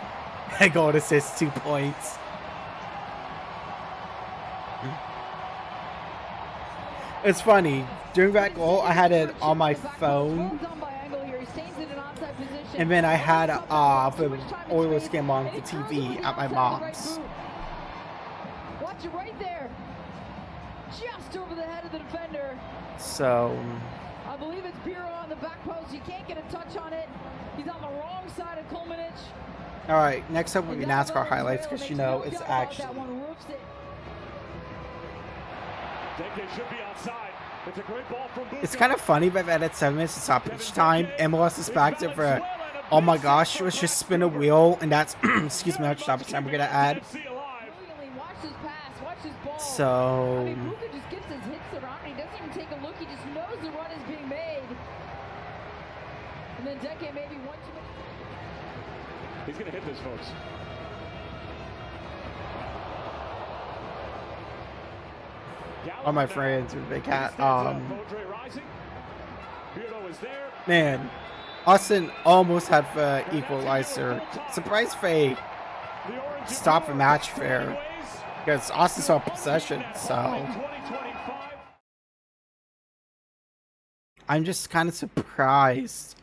I go to assist 2 points. It's funny, during that goal, I had it on my phone, and then I had the Oilers game on the TV at my mom's. Watch it right there, just over the head of the defender. So, I believe it's Bureau on the back post. You can't get a touch on it. He's on the wrong side of Kulmanich. all right, next up will be NASCAR highlights because you know it's actually. Denke should be outside. It's a great ball from Buka. It's kind of funny that at 7 minutes of stoppage time, MLS is back to for, oh my gosh, let's just spin a wheel, and that's, excuse me, how much stoppage time we're going to add. So, I mean, Buka just gets his hits around. He doesn't even take a look. He just knows the run is being made. And then Denke maybe one too many. He's going to hit this, folks. all my friends with Big Cat, man, Austin almost had the equalizer. Surprise Faye stopped the match fair because Austin saw possession, so I'm just kind of surprised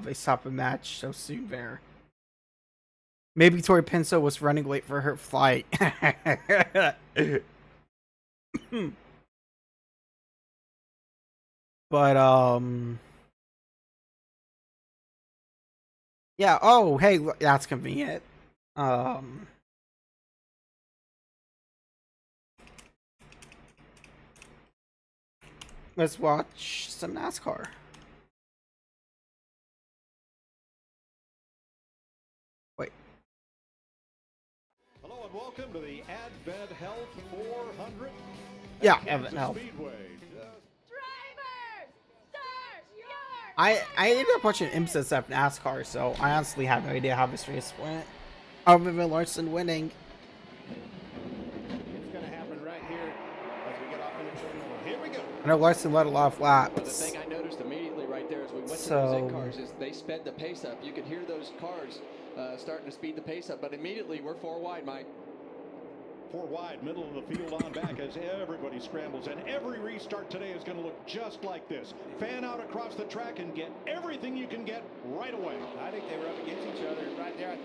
they stopped the match so soon there. Maybe Tori Pinso was running late for her flight. But, yeah, oh, hey, that's convenient. Let's watch some NASCAR. Hello and welcome to the Advent Health 400. Yeah, at Advent Kansas Health. Speedway. I ended up watching IMSA stuff NASCAR, so I honestly have no idea how this race went. Other than Larson winning. It's going to happen right here as we get off into turn one. Here we go. I know Larson led a lot of But the laps. thing I noticed immediately right there as we went to So- those in cars is they sped the pace up. You could hear those cars starting to speed the pace up, but immediately we're 4 wide, Mike. 4 wide, middle of the field on back as everybody scrambles. And every restart today is going to look just like this. Fan out across the track and get everything you can get right away. I think they were up against each other right there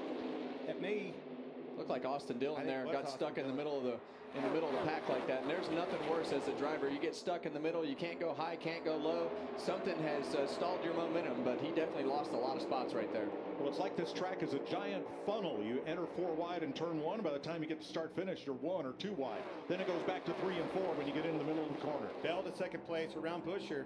at me. Looked like Austin Dillon there was got Austin stuck in the middle of the pack like that. And there's nothing worse as a driver. You get stuck in the middle. You can't go high, can't go low. Something has stalled your momentum, but he definitely lost a lot of spots right there. Well, it's like this track is a giant funnel. You enter 4 wide in turn 1. By the time you get to start finish, you're 1 or 2 wide. Then it goes back to 3 and 4 when you get in the middle of the corner. Bell to second place around Busher.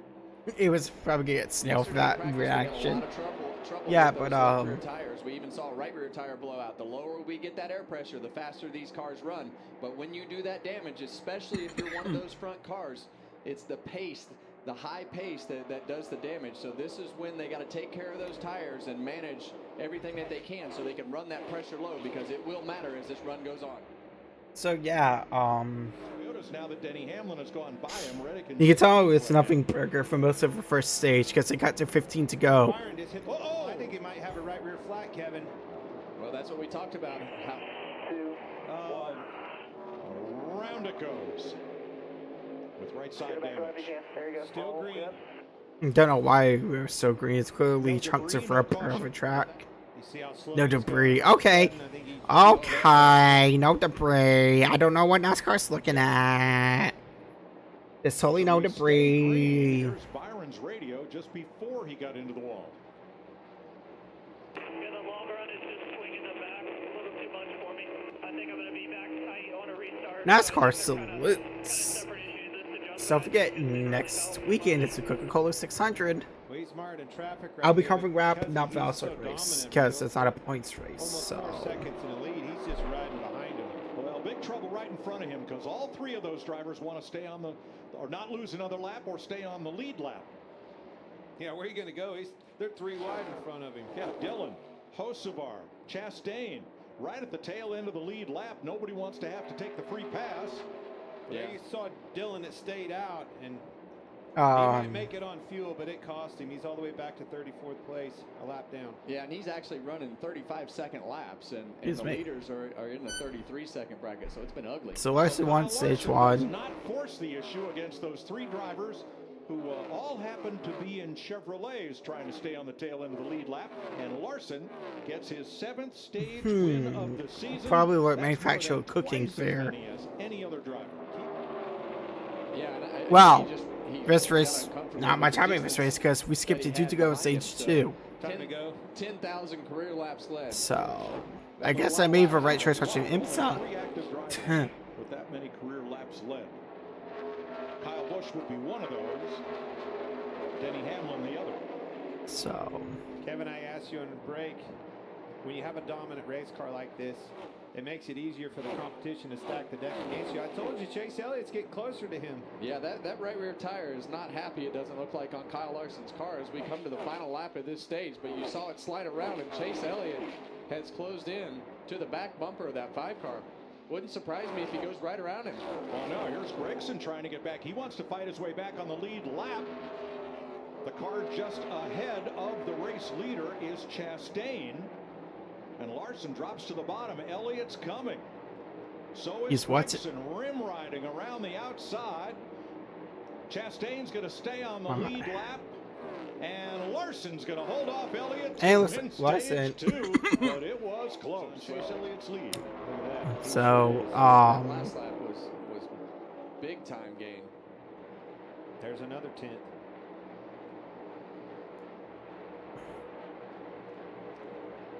It was probably gonna get snailed for that Yesterday in practice, reaction. we had a lot of trouble Yeah, with those but, left rear tires. We even saw a right rear tire blow out. The lower we get that air pressure, the faster these cars run. But when you do that damage, especially if you're one of those front cars, it's the pace, the high pace that does the damage. So this is when they got to take care of those tires and manage everything that they can so they can run that pressure low, because it will matter as this run goes on. So yeah, Notice now that Denny Hamlin has gone by him. Reddick and you can tell it's nothing burger for most of the first stage because it got to 15 to go. Byron just hit. Oh, I think he might have a right rear flat, Kevin. Well, that's what we talked about. Round it goes. With right side damage. Still green. I don't know why we were so green. It's clearly chunks of rubber of a track. You see how slow No he's debris. going. Okay. I think he's- Okay, no debris. I don't know what NASCAR's looking at. There's totally no debris. Here's Byron's radio just before he got into the wall. Yeah, the long run is just swinging the back a little too much for me. I think I'm going to be back tight on a restart. NASCAR salutes. So don't forget, next weekend it's the Coca-Cola 600. Well, he's mired in traffic right I'll be here, covering but rap, because not he's Valsar so race, dominant, because he it's not a points race. almost So 4 seconds in the lead. He's just riding behind him. Well, big trouble right in front of him because all 3 of those drivers want to stay on the, or not lose another lap or stay on the lead lap. Yeah, where are you going to go? They're 3 wide in front of him. Yeah, Dillon, Hocevar, Chastain, right at the tail end of the lead lap. Nobody wants to have to take the free pass. Yeah, you saw Dillon that stayed out, and he might make it on fuel, but it cost him. He's all the way back to 34th place, a lap down. Yeah, and he's actually running 35-second laps, and Excuse the me. leaders are in the 33-second bracket, so it's been ugly. So Larson won stage Larson 1. does not force the issue against those 3 drivers who all happen to be in Chevrolets trying to stay on the tail end of the lead lap. And Larson gets his 7th stage win of the season. Probably what That's manufacturer more than cooking twice as fair. many as any other driver. Yeah, and Wow. he This got race, uncomfortable not much with the happening in this race because we skipped it due to go in stage 2. Time to go. 10,000 career laps left. So I guess I made the right choice watching IMSA. 3 active drivers with that many career laps led. Kyle Busch would be one of those. Denny Hamlin the other. So Kevin, I asked you on the break, when you have a dominant race car like this, it makes it easier for the competition to stack the deck against you. I told you Chase Elliott's getting closer to him. Yeah, that right rear tire is not happy, it doesn't look like, on Kyle Larson's car as we come to the final lap of this stage. But you saw it slide around, and Chase Elliott has closed in to the back bumper of that 5 car. Wouldn't surprise me if he goes right around him. Well, no, here's Gregson trying to get back. He wants to fight his way back on the lead lap. The car just ahead of the race leader is Chastain. And Larson drops to the bottom. Elliott's coming. So is He's what's Gregson rim riding around the outside. Chastain's going to stay on the lead lap. And Larson's going to hold off Elliott. Hey, to listen, win Larson. stage 2, but it was close. Chase Elliott's lead. Look at that. So That last lap was big time gain. There's another 10th.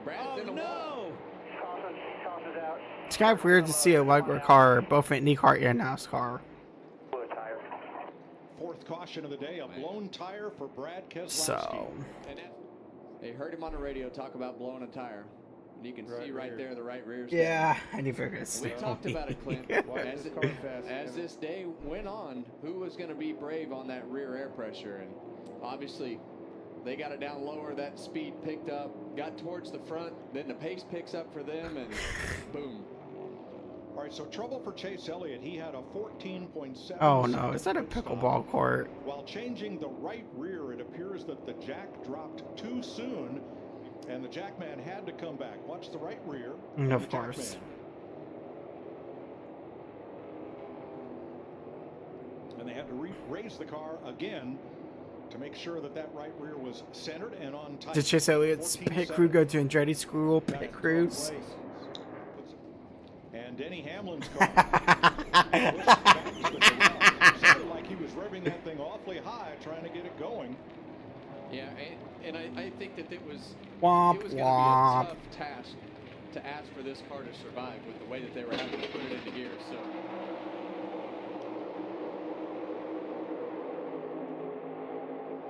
Brad's in the wall. Tosses out. it's kind of weird to see a Legler car both in IndyCar and NASCAR. Blue tire. 4th caution of the day, a blown tire for Brad Keselowski. So And they heard him on the radio talk about blowing a tire. And you can Right see right rear. there the right rear. Yeah, I knew we were gonna We talked about it, Clint. Watch this car fast. As this day went on, who was going to be brave on that rear air pressure? And obviously, they got it down lower. That speed picked up, got towards the front. Then the pace picks up for them, and boom. All right, so trouble for Chase Elliott. He had a 14.7. Oh no, is that a pickleball court? While changing the right rear, it appears that the jack dropped too soon, and the jackman had to come back. Watch the right rear. Of the course. Jackman. And they had to raise the car again to make sure that that right rear was centered and on tight. Did Chase Elliott's pit crew go to Andretti school pit crews? And Denny Hamlin's car sounded like he was revving that thing awfully high, trying to get it going. Yeah, and I think that it was Womp, going to be a womp. tough task to ask for this car to survive with the way that they were having to put it into gear.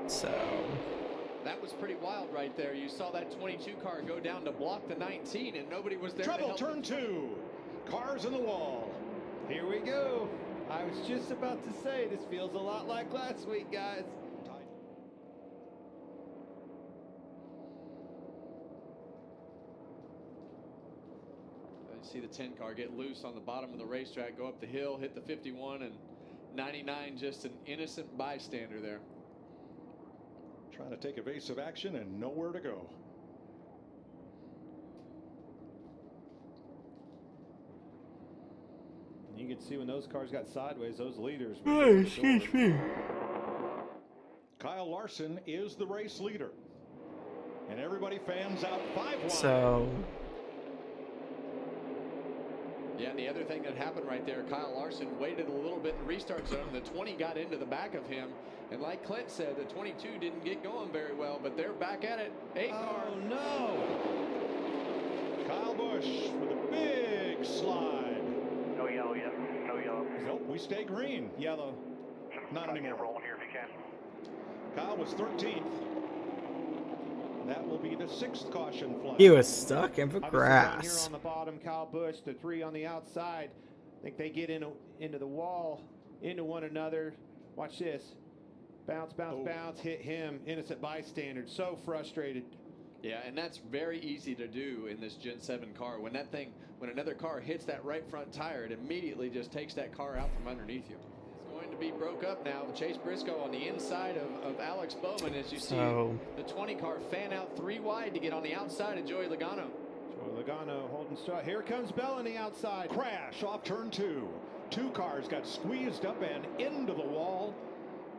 So that was pretty wild right there. You saw that 22 car go down to block the 19, and nobody was there. Trouble, to help turn 2. Cars in the wall. Here we go. I was just about to say, this feels a lot like last week, guys. You see the 10 car get loose on the bottom of the racetrack, go up the hill, hit the 51, and 99 just an innocent bystander there. Trying to take evasive action and nowhere to go. You can see when those cars got sideways, those leaders. Oh, excuse me. Kyle Larson is the race leader. And everybody fans out 5 wide. So yeah, and the other thing that happened right there, Kyle Larson waited a little bit in restart zone. The 20 got into the back of him. And like Clint said, the 22 didn't get going very well, but they're back at it. 8 car. Oh, no. Kyle Busch with a big slide. No yellow yet. No yellow. Nope, we stay green. Yellow. Not anymore. Rolling here if you can. Kyle was 13th. That will be the 6th caution flag. he was stuck in the Obviously down here grass. on the bottom, Kyle Busch, the 3 on the outside. I think they get into the wall, into one another. Watch this. Bounce, bounce, bounce, hit him. Innocent bystander. So frustrated. Yeah, and that's very easy to do in this Gen 7 car. When another car hits that right front tire, it immediately just takes that car out from underneath you. It's going to be broke up now. Chase Briscoe on the inside of Alex Bowman, as you see the 20 car fan out 3 wide to get on the outside of Joey Logano. Joey Logano holding straight. Here comes Bell on the outside. Crash off turn 2. 2 cars got squeezed up and into the wall.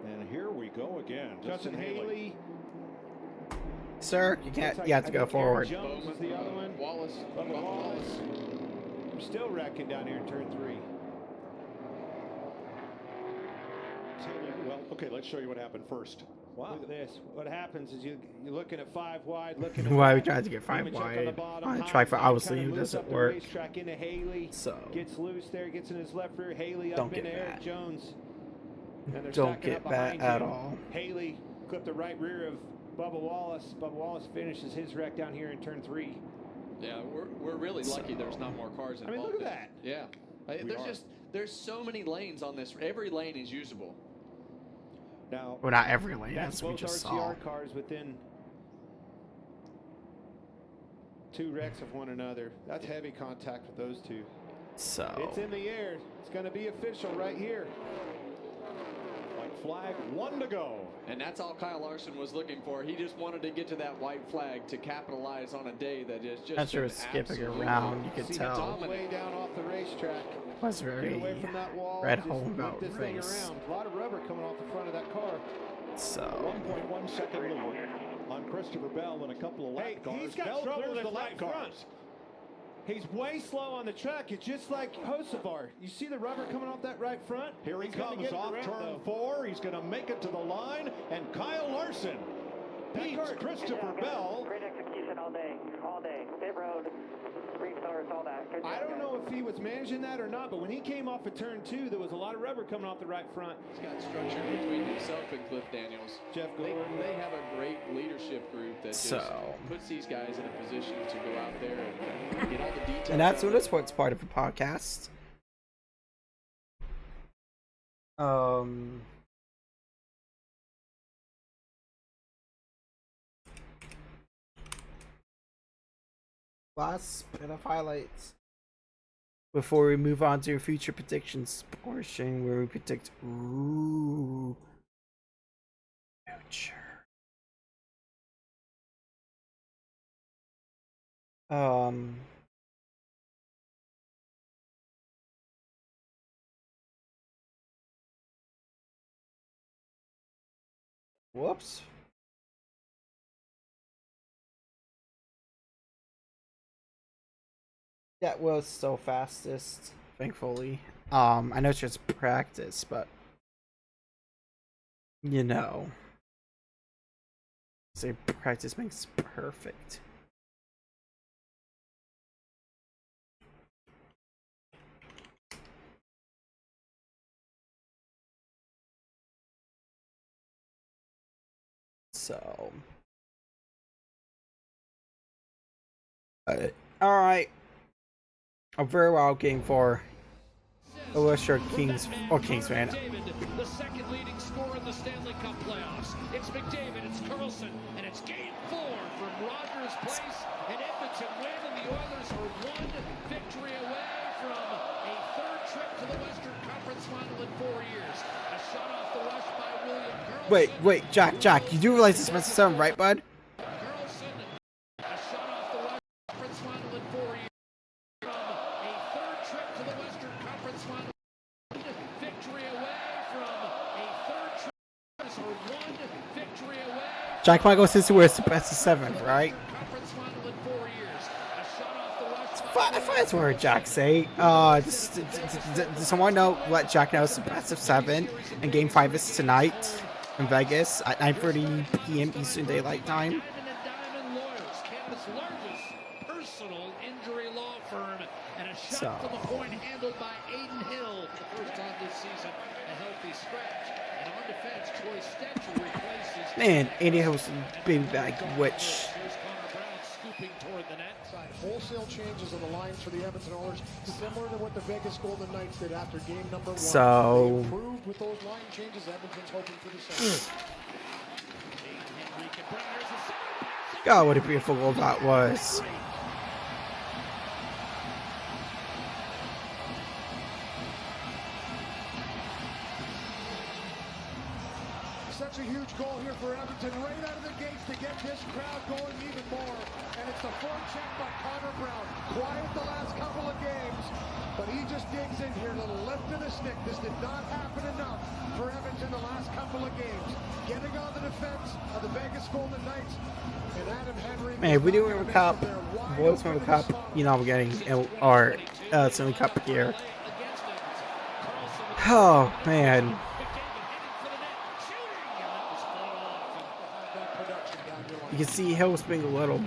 And here we go again. Justin Haley. Sir, you can't. You have to go forward. Jones is the other one. Wallace. Bubba Wallace. We're still wrecking down here in turn 3. Well, okay, let's show you what happened first. Wow. Look at this. What happens is you're looking at 5 wide, looking at Why we tried to get 5 wide on the track for obviously it doesn't work. Racetrack into Haley. So gets loose there, gets in his left rear. Haley up Don't into get Eric that. Jones. And they're Don't stacking get up that behind at him. all. Haley clipped the right rear of Bubba Wallace. Bubba Wallace finishes his wreck down here in turn 3. Yeah, we're really lucky there's not more cars involved. I mean, look at that. Yeah. There's so many lanes on this. Every lane is usable. Now, well, not every lane, that's as we both just RCR saw. cars within 2 wrecks of one another. That's heavy contact with those 2. So it's in the air. It's going to be official right here. White flag, 1 to go. And that's all Kyle Larson was looking for. He just wanted to get to that white flag to capitalize on a day that is just. as you were skipping around, you could tell. Way down off the racetrack. Was very Get away from that wall. red Just hole whip about this thing race. around. A lot of rubber coming off the front of that car. So 1.1 second lead on Christopher Bell and a couple of lap cars. He's got Bell trouble clears with the his lap left cars. front. He's way slow on the track. It's just like Hocevar. You see the rubber coming off that right front? Here he He's gonna comes get it off around, turn though. 4. He's going to make it to the line. And Kyle Larson beats Christopher Bell. Great execution all day. All day. Pit road. Green I don't know if he was managing that or not, but when he came off of turn 2, there was a lot of rubber coming off the right front. He's got structure between himself and Cliff Daniels. Jeff Gordon. They have a great leadership group that just puts these guys in a position to go out there and get all the details. And that's what sports part of the podcast. Last bit of highlights before we move on to future predictions portion, where we predict future. Whoops. That was so fastest, thankfully. I know it's just practice, but you know, say practice makes perfect. So, all right. A very wild game for OSR Kings or Kings fan. McDavid, the second leading scorer in the Stanley Cup playoffs. It's McDavid, it's Carlson, and it's game 4 from Rogers Place. And Edmonton win, and the Oilers are one victory away from a third trip to the Western Conference Final in 4 years. A shot off the rush by William Karlsson. Wait, Jack, you do realize this must sound right, bud? Karlsson, a shot off the Western Conference Final in 4 years. Jack Michael says we're the best of 7, right? I thought that's what Jack say. Does someone know what Jack knows the best of 7? And Game 5 is tonight in Vegas at 9:30 p.m. Eastern Daylight Time. Personal injury law firm, and a shot from the point handled by Aiden Hill for the first time this season. A healthy scratch, and on defense, Troy Stetcher replaces. Man, Andy Hill's baby bag, which. Wholesale changes on the lines for the Edmonton Oilers, similar to what the Vegas Golden Knights did after game number 1. So. They improved with those line changes. Edmonton's hoping for the same. God, what a beautiful goal that was. Such a huge goal here for Edmonton, right out of the gates to get this crowd going even more. And it's the forecheck by Connor Brown. Quiet the last couple of games, but he just digs in here, a little lift to the stick. This did not happen enough for Edmonton the last couple of games. Getting on the defense of the Vegas Golden Knights. And Adam Henry. Man, if we do win a cup, boys win a cup, you know we're getting our Stanley Cup here. Oh, man. You can see Hill's being a little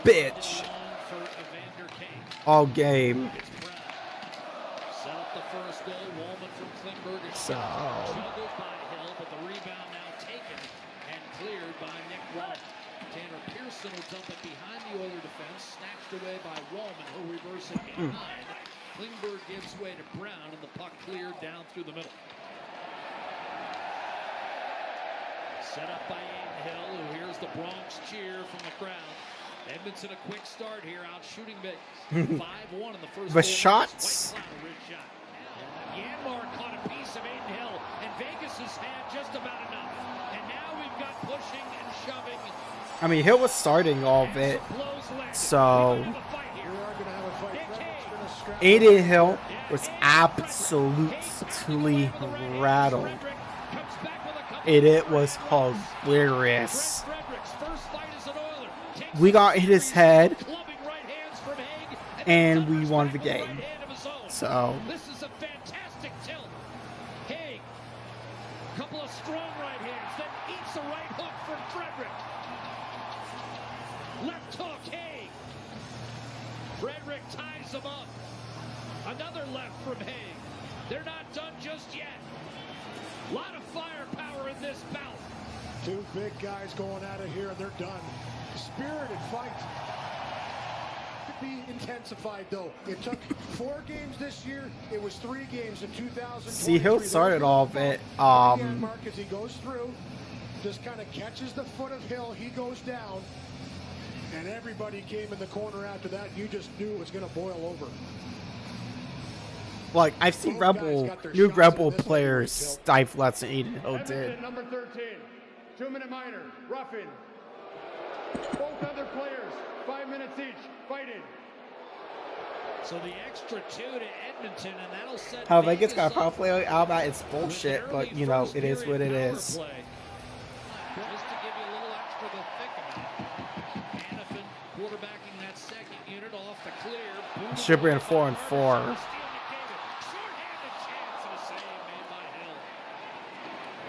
bitch all game. So. Tanner Pearson will dump it behind the Oiler defense, snatched away by Wallman, who'll reverse it behind. Klingberg gives way to Brown, and the puck cleared down through the middle. Set up by Aiden Hill, who hears the Bronx cheer from the crowd. Edmonton a quick start here, out shooting big. 5-1 in the first. The shots. Yanmar caught a piece of Aiden Hill, and Vegas has had just about enough. And now we've got pushing and shoving. I mean, Hill was starting all of it, so Aiden Hill was absolutely rattled. It was hilarious. We got hit his head, and we won the game. So. This is a fantastic tilt. Haig, couple of strong right hands, then eats a right hook from Frederick. Left hook, Haig. Frederick ties them up. Another left from Haig. They're not done just yet. A lot of firepower in this bout. Two big guys going at it here, and they're done. Spirited fight. Could be intensified, though. It took 4 games this year. It was 3 games in 2000. See, Hill started all of it. Marcus, he goes through, just kind of catches the foot of Hill. He goes down, and everybody came in the corner after that. You just knew it was going to boil over. Like, I've seen new Rebel players dive less than Aiden Hill did. Number 13, 2-minute minor, roughing. Both other players, 5 minutes each, fighting. So the extra 2 to Edmonton, and that'll set How Vegas got a power play out of that, it's bullshit, but you know, it is what it is. Just to give you a little extra to think about. Hannafin quarterbacking that second unit off the clear. Should be in 4-4.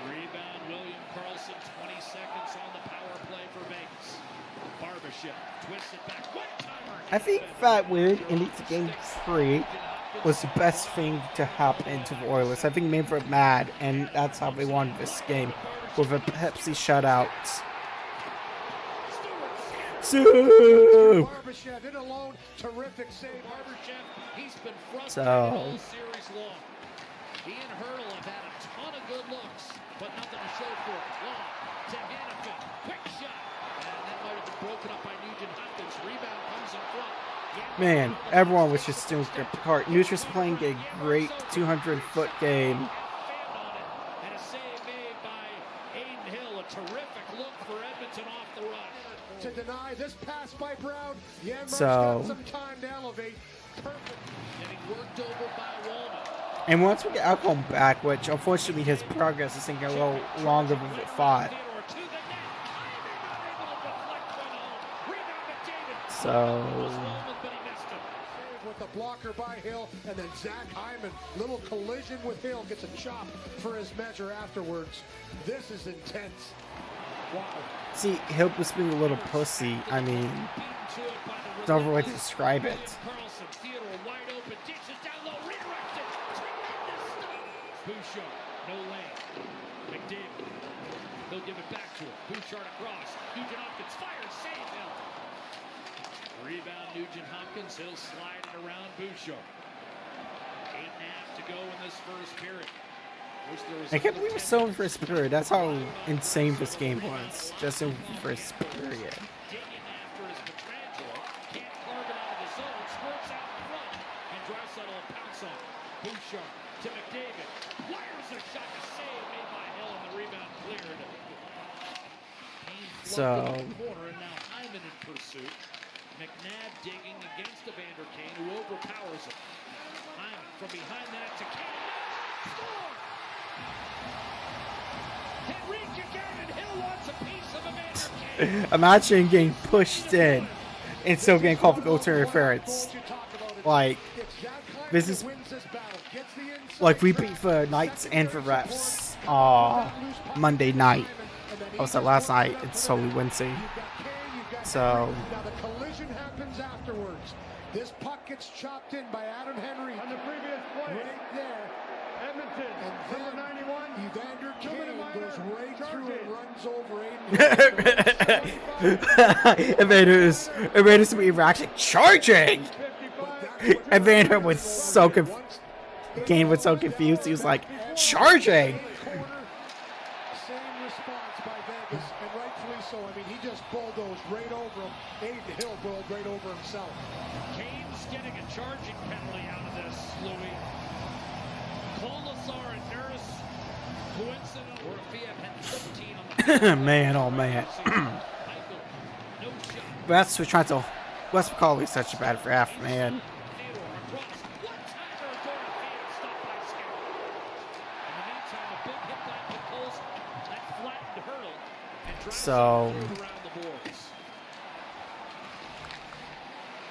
Rebound, William Karlsson, 20 seconds on the power play for Vegas. Barbaship twists it back. I think that win into Game 3 was the best thing to happen to the Oilers. I think it made for mad, and that's how they won this game, with a Pepsi shutout. Barbashev in alone, terrific save. Barbashev, he's been frustrated So all series long. He and Hurdle have had a ton of good looks, but nothing to show for it. Long to Hannafin, quick shot, and that might have been broken up by Nugent Hopkins. Rebound comes in front. man, everyone was just doing their part. Nutra's playing a great 200-foot game. And a save made by Aiden Hill. A terrific look for Edmonton off the rush. To deny this pass by Brown. Janmark's So- got some time to elevate. Perfect. Getting worked over by Walnut. And once we get Alcon back, which unfortunately his progress is taking a little longer than we thought. So With the blocker by Hill, and then Zach Hyman, little collision with Hill, gets a chop for his measure afterwards. This is intense. Wow. see, Hill was being a little pussy. I mean, don't really describe it. Karlsson, Theodore wide open, dishes down low, redirected. Tremendous stop. Bouchard, no lane. McDavid, he'll give it back to him. Bouchard across. Nugent Hopkins fires, save Hill. Rebound, Nugent Hopkins. He'll slide it around Bouchard. 8.5 to go in this first period. I can't believe we're still in first period. That's how insane this game was. Just in first period. Digging after his Petrangelo. Can't carve it out of the zone. Squirts out in front. And Draisaitl will pounce on. Bouchard to McDavid. Wires a shot to save made by Hill, and the rebound cleared. So Corner, and now Hyman in pursuit. McNabb digging against Evander Kane, who overpowers him. Hyman from behind the net to Kane. Score! Henrique again, and Hill wants a piece of Evander Kane. imagine getting pushed in and still getting called for goal to interference. Like, this is like we beat for Knights and for refs Monday night. I was that last night. It's totally Wednesday. So Now the collision happens afterwards. This puck gets chopped in by Adam Henry. On the previous play, Right there. Edmonton, number 91, Evander Kane goes right through and runs over Aiden. Evander's reaction, charging. Evander was so Kane was so confused. He was like, charging. Same response by Vegas, and rightfully so. I mean, he just bulldozed right over him. Aiden Hill bulled right over himself. Kane's getting a charging penalty out of this, Louis. Colasar and Nurse, coincidental, or Fiev had 13 on the Man, oh man. West was trying to. West McCauley is such a bad ref, man. So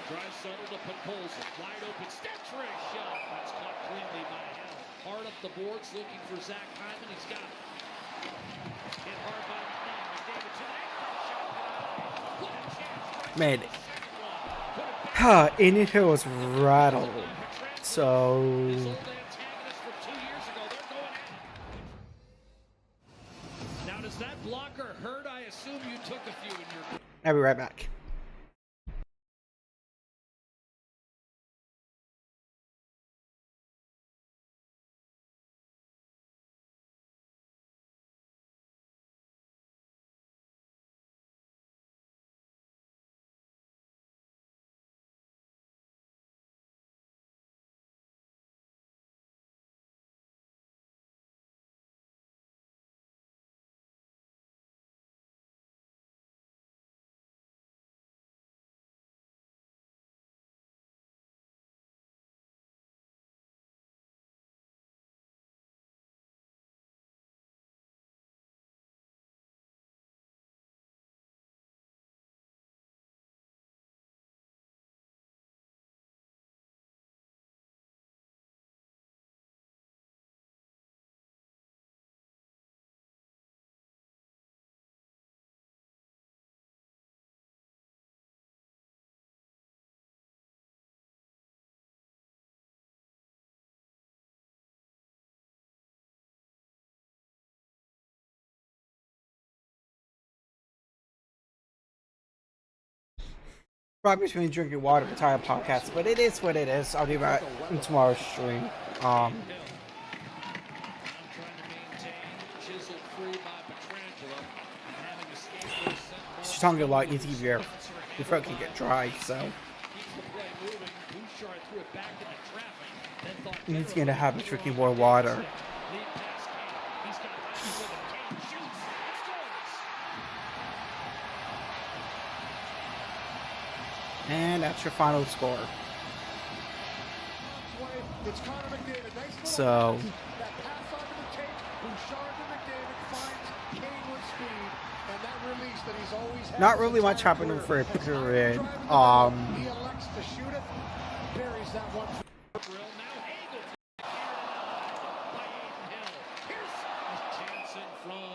Draisaitl to Podkolzin, wide open, step trick shot. That's caught cleanly by Hill. Hard up the boards, looking for Zach Hyman. He's got it. Hit hard by McDavid. McDavid to the net. Shot. What a chance. Man, Indian Hill was rattled. So Now, does that blocker hurt? I assume you took a few in your. I'll be right back. Probably between drinking water and tired podcasts, but it is what it is. I'll do that in tomorrow's stream. She's talking a lot. You need to keep your throat can get dry, so you need to get a habit of drinking more water. And that's your final score. So, not really much happening for a period. I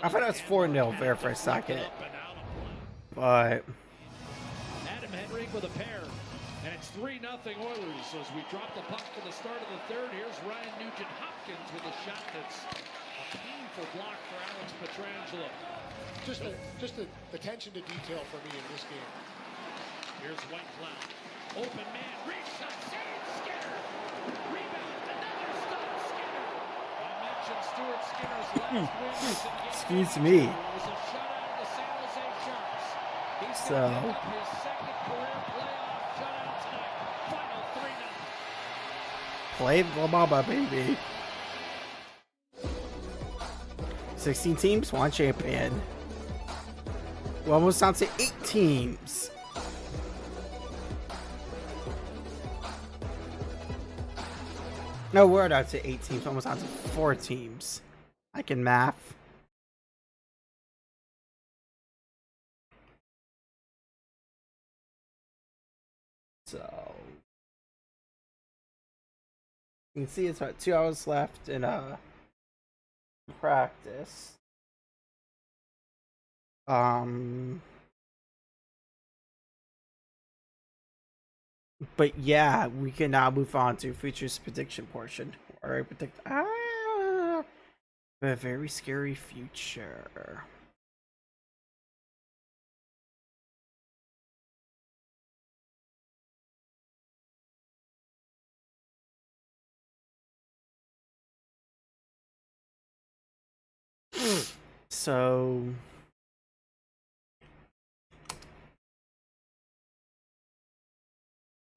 thought it was 4-0 there for a second, but Adam Henrique with a pair, and it's 3-0 Oilers. So as we drop the puck for the start of the third, here's Ryan Nugent-Hopkins with a shot that's a painful block for Alex Pietrangelo. Just the attention to detail for me in this game. Here's White Cloud, open man, reach shot, save Skinner, rebound, another stop, Skinner. I mentioned Stuart Skinner's last win was in game. excuse me. It was a shutout of the San Jose Sharks. He's So, going to pick up his second career playoff shutout tonight. Final 3-0. play the Mamba, baby. 16 teams, 1 champion. We're almost down to 8 teams. No, we're down to 8 teams, almost down to 4 teams. I can math. So you can see it's about 2 hours left in practice. But yeah, we can now move on to futures prediction portion. Where I predict a very scary future. So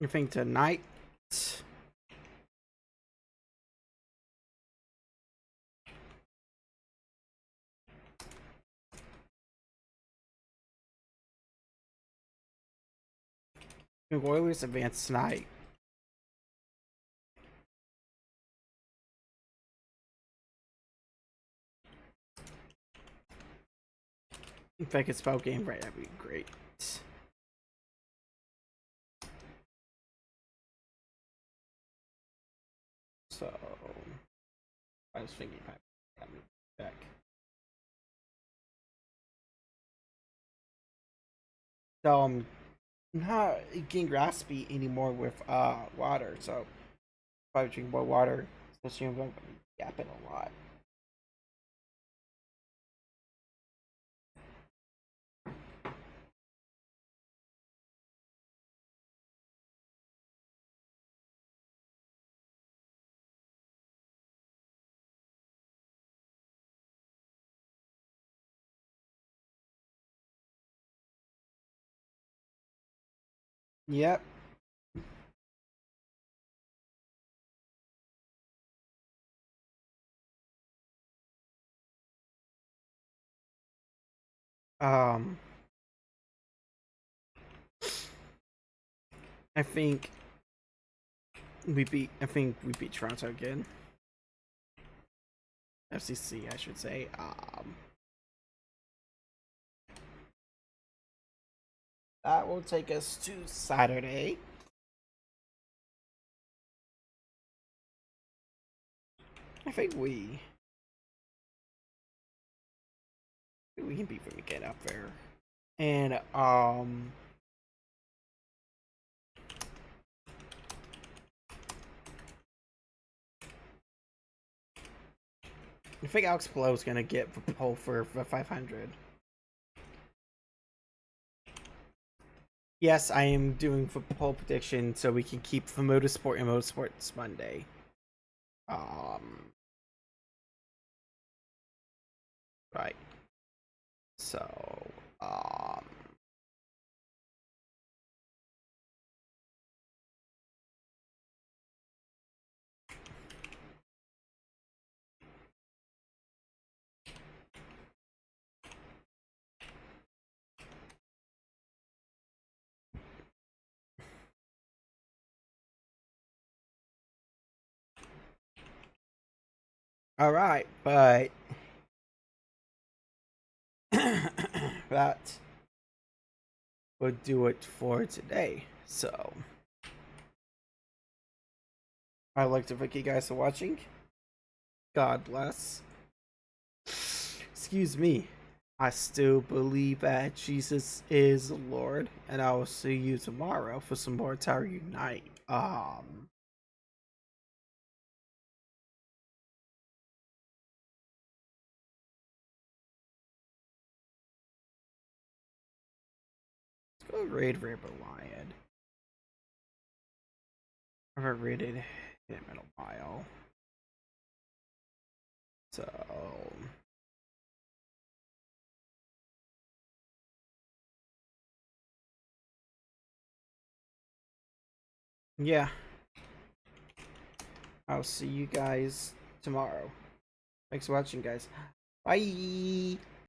I think tonight the Oilers advance tonight. If I could spell game right, that'd be great. So I was thinking back. So not getting raspy anymore with water, so probably drink more water, especially if I'm yapping a lot. Yep. I think we beat Toronto again. FCC, I should say. That will take us to Saturday. I think we can beat them again up there. And I think Alex Palou is gonna get the poll for 500. Yes, I am doing the poll prediction so we can keep the Motorsport and Motorsports Monday. Right. So, all right, but that would do it for today. So, I'd like to thank you guys for watching. God bless. Excuse me. I still believe that Jesus is Lord, and I will see you tomorrow for some more Tower Unite. Let's go raid Rainbow Lion. I've never raided him in a while. So yeah. I'll see you guys tomorrow. Thanks for watching, guys. Bye.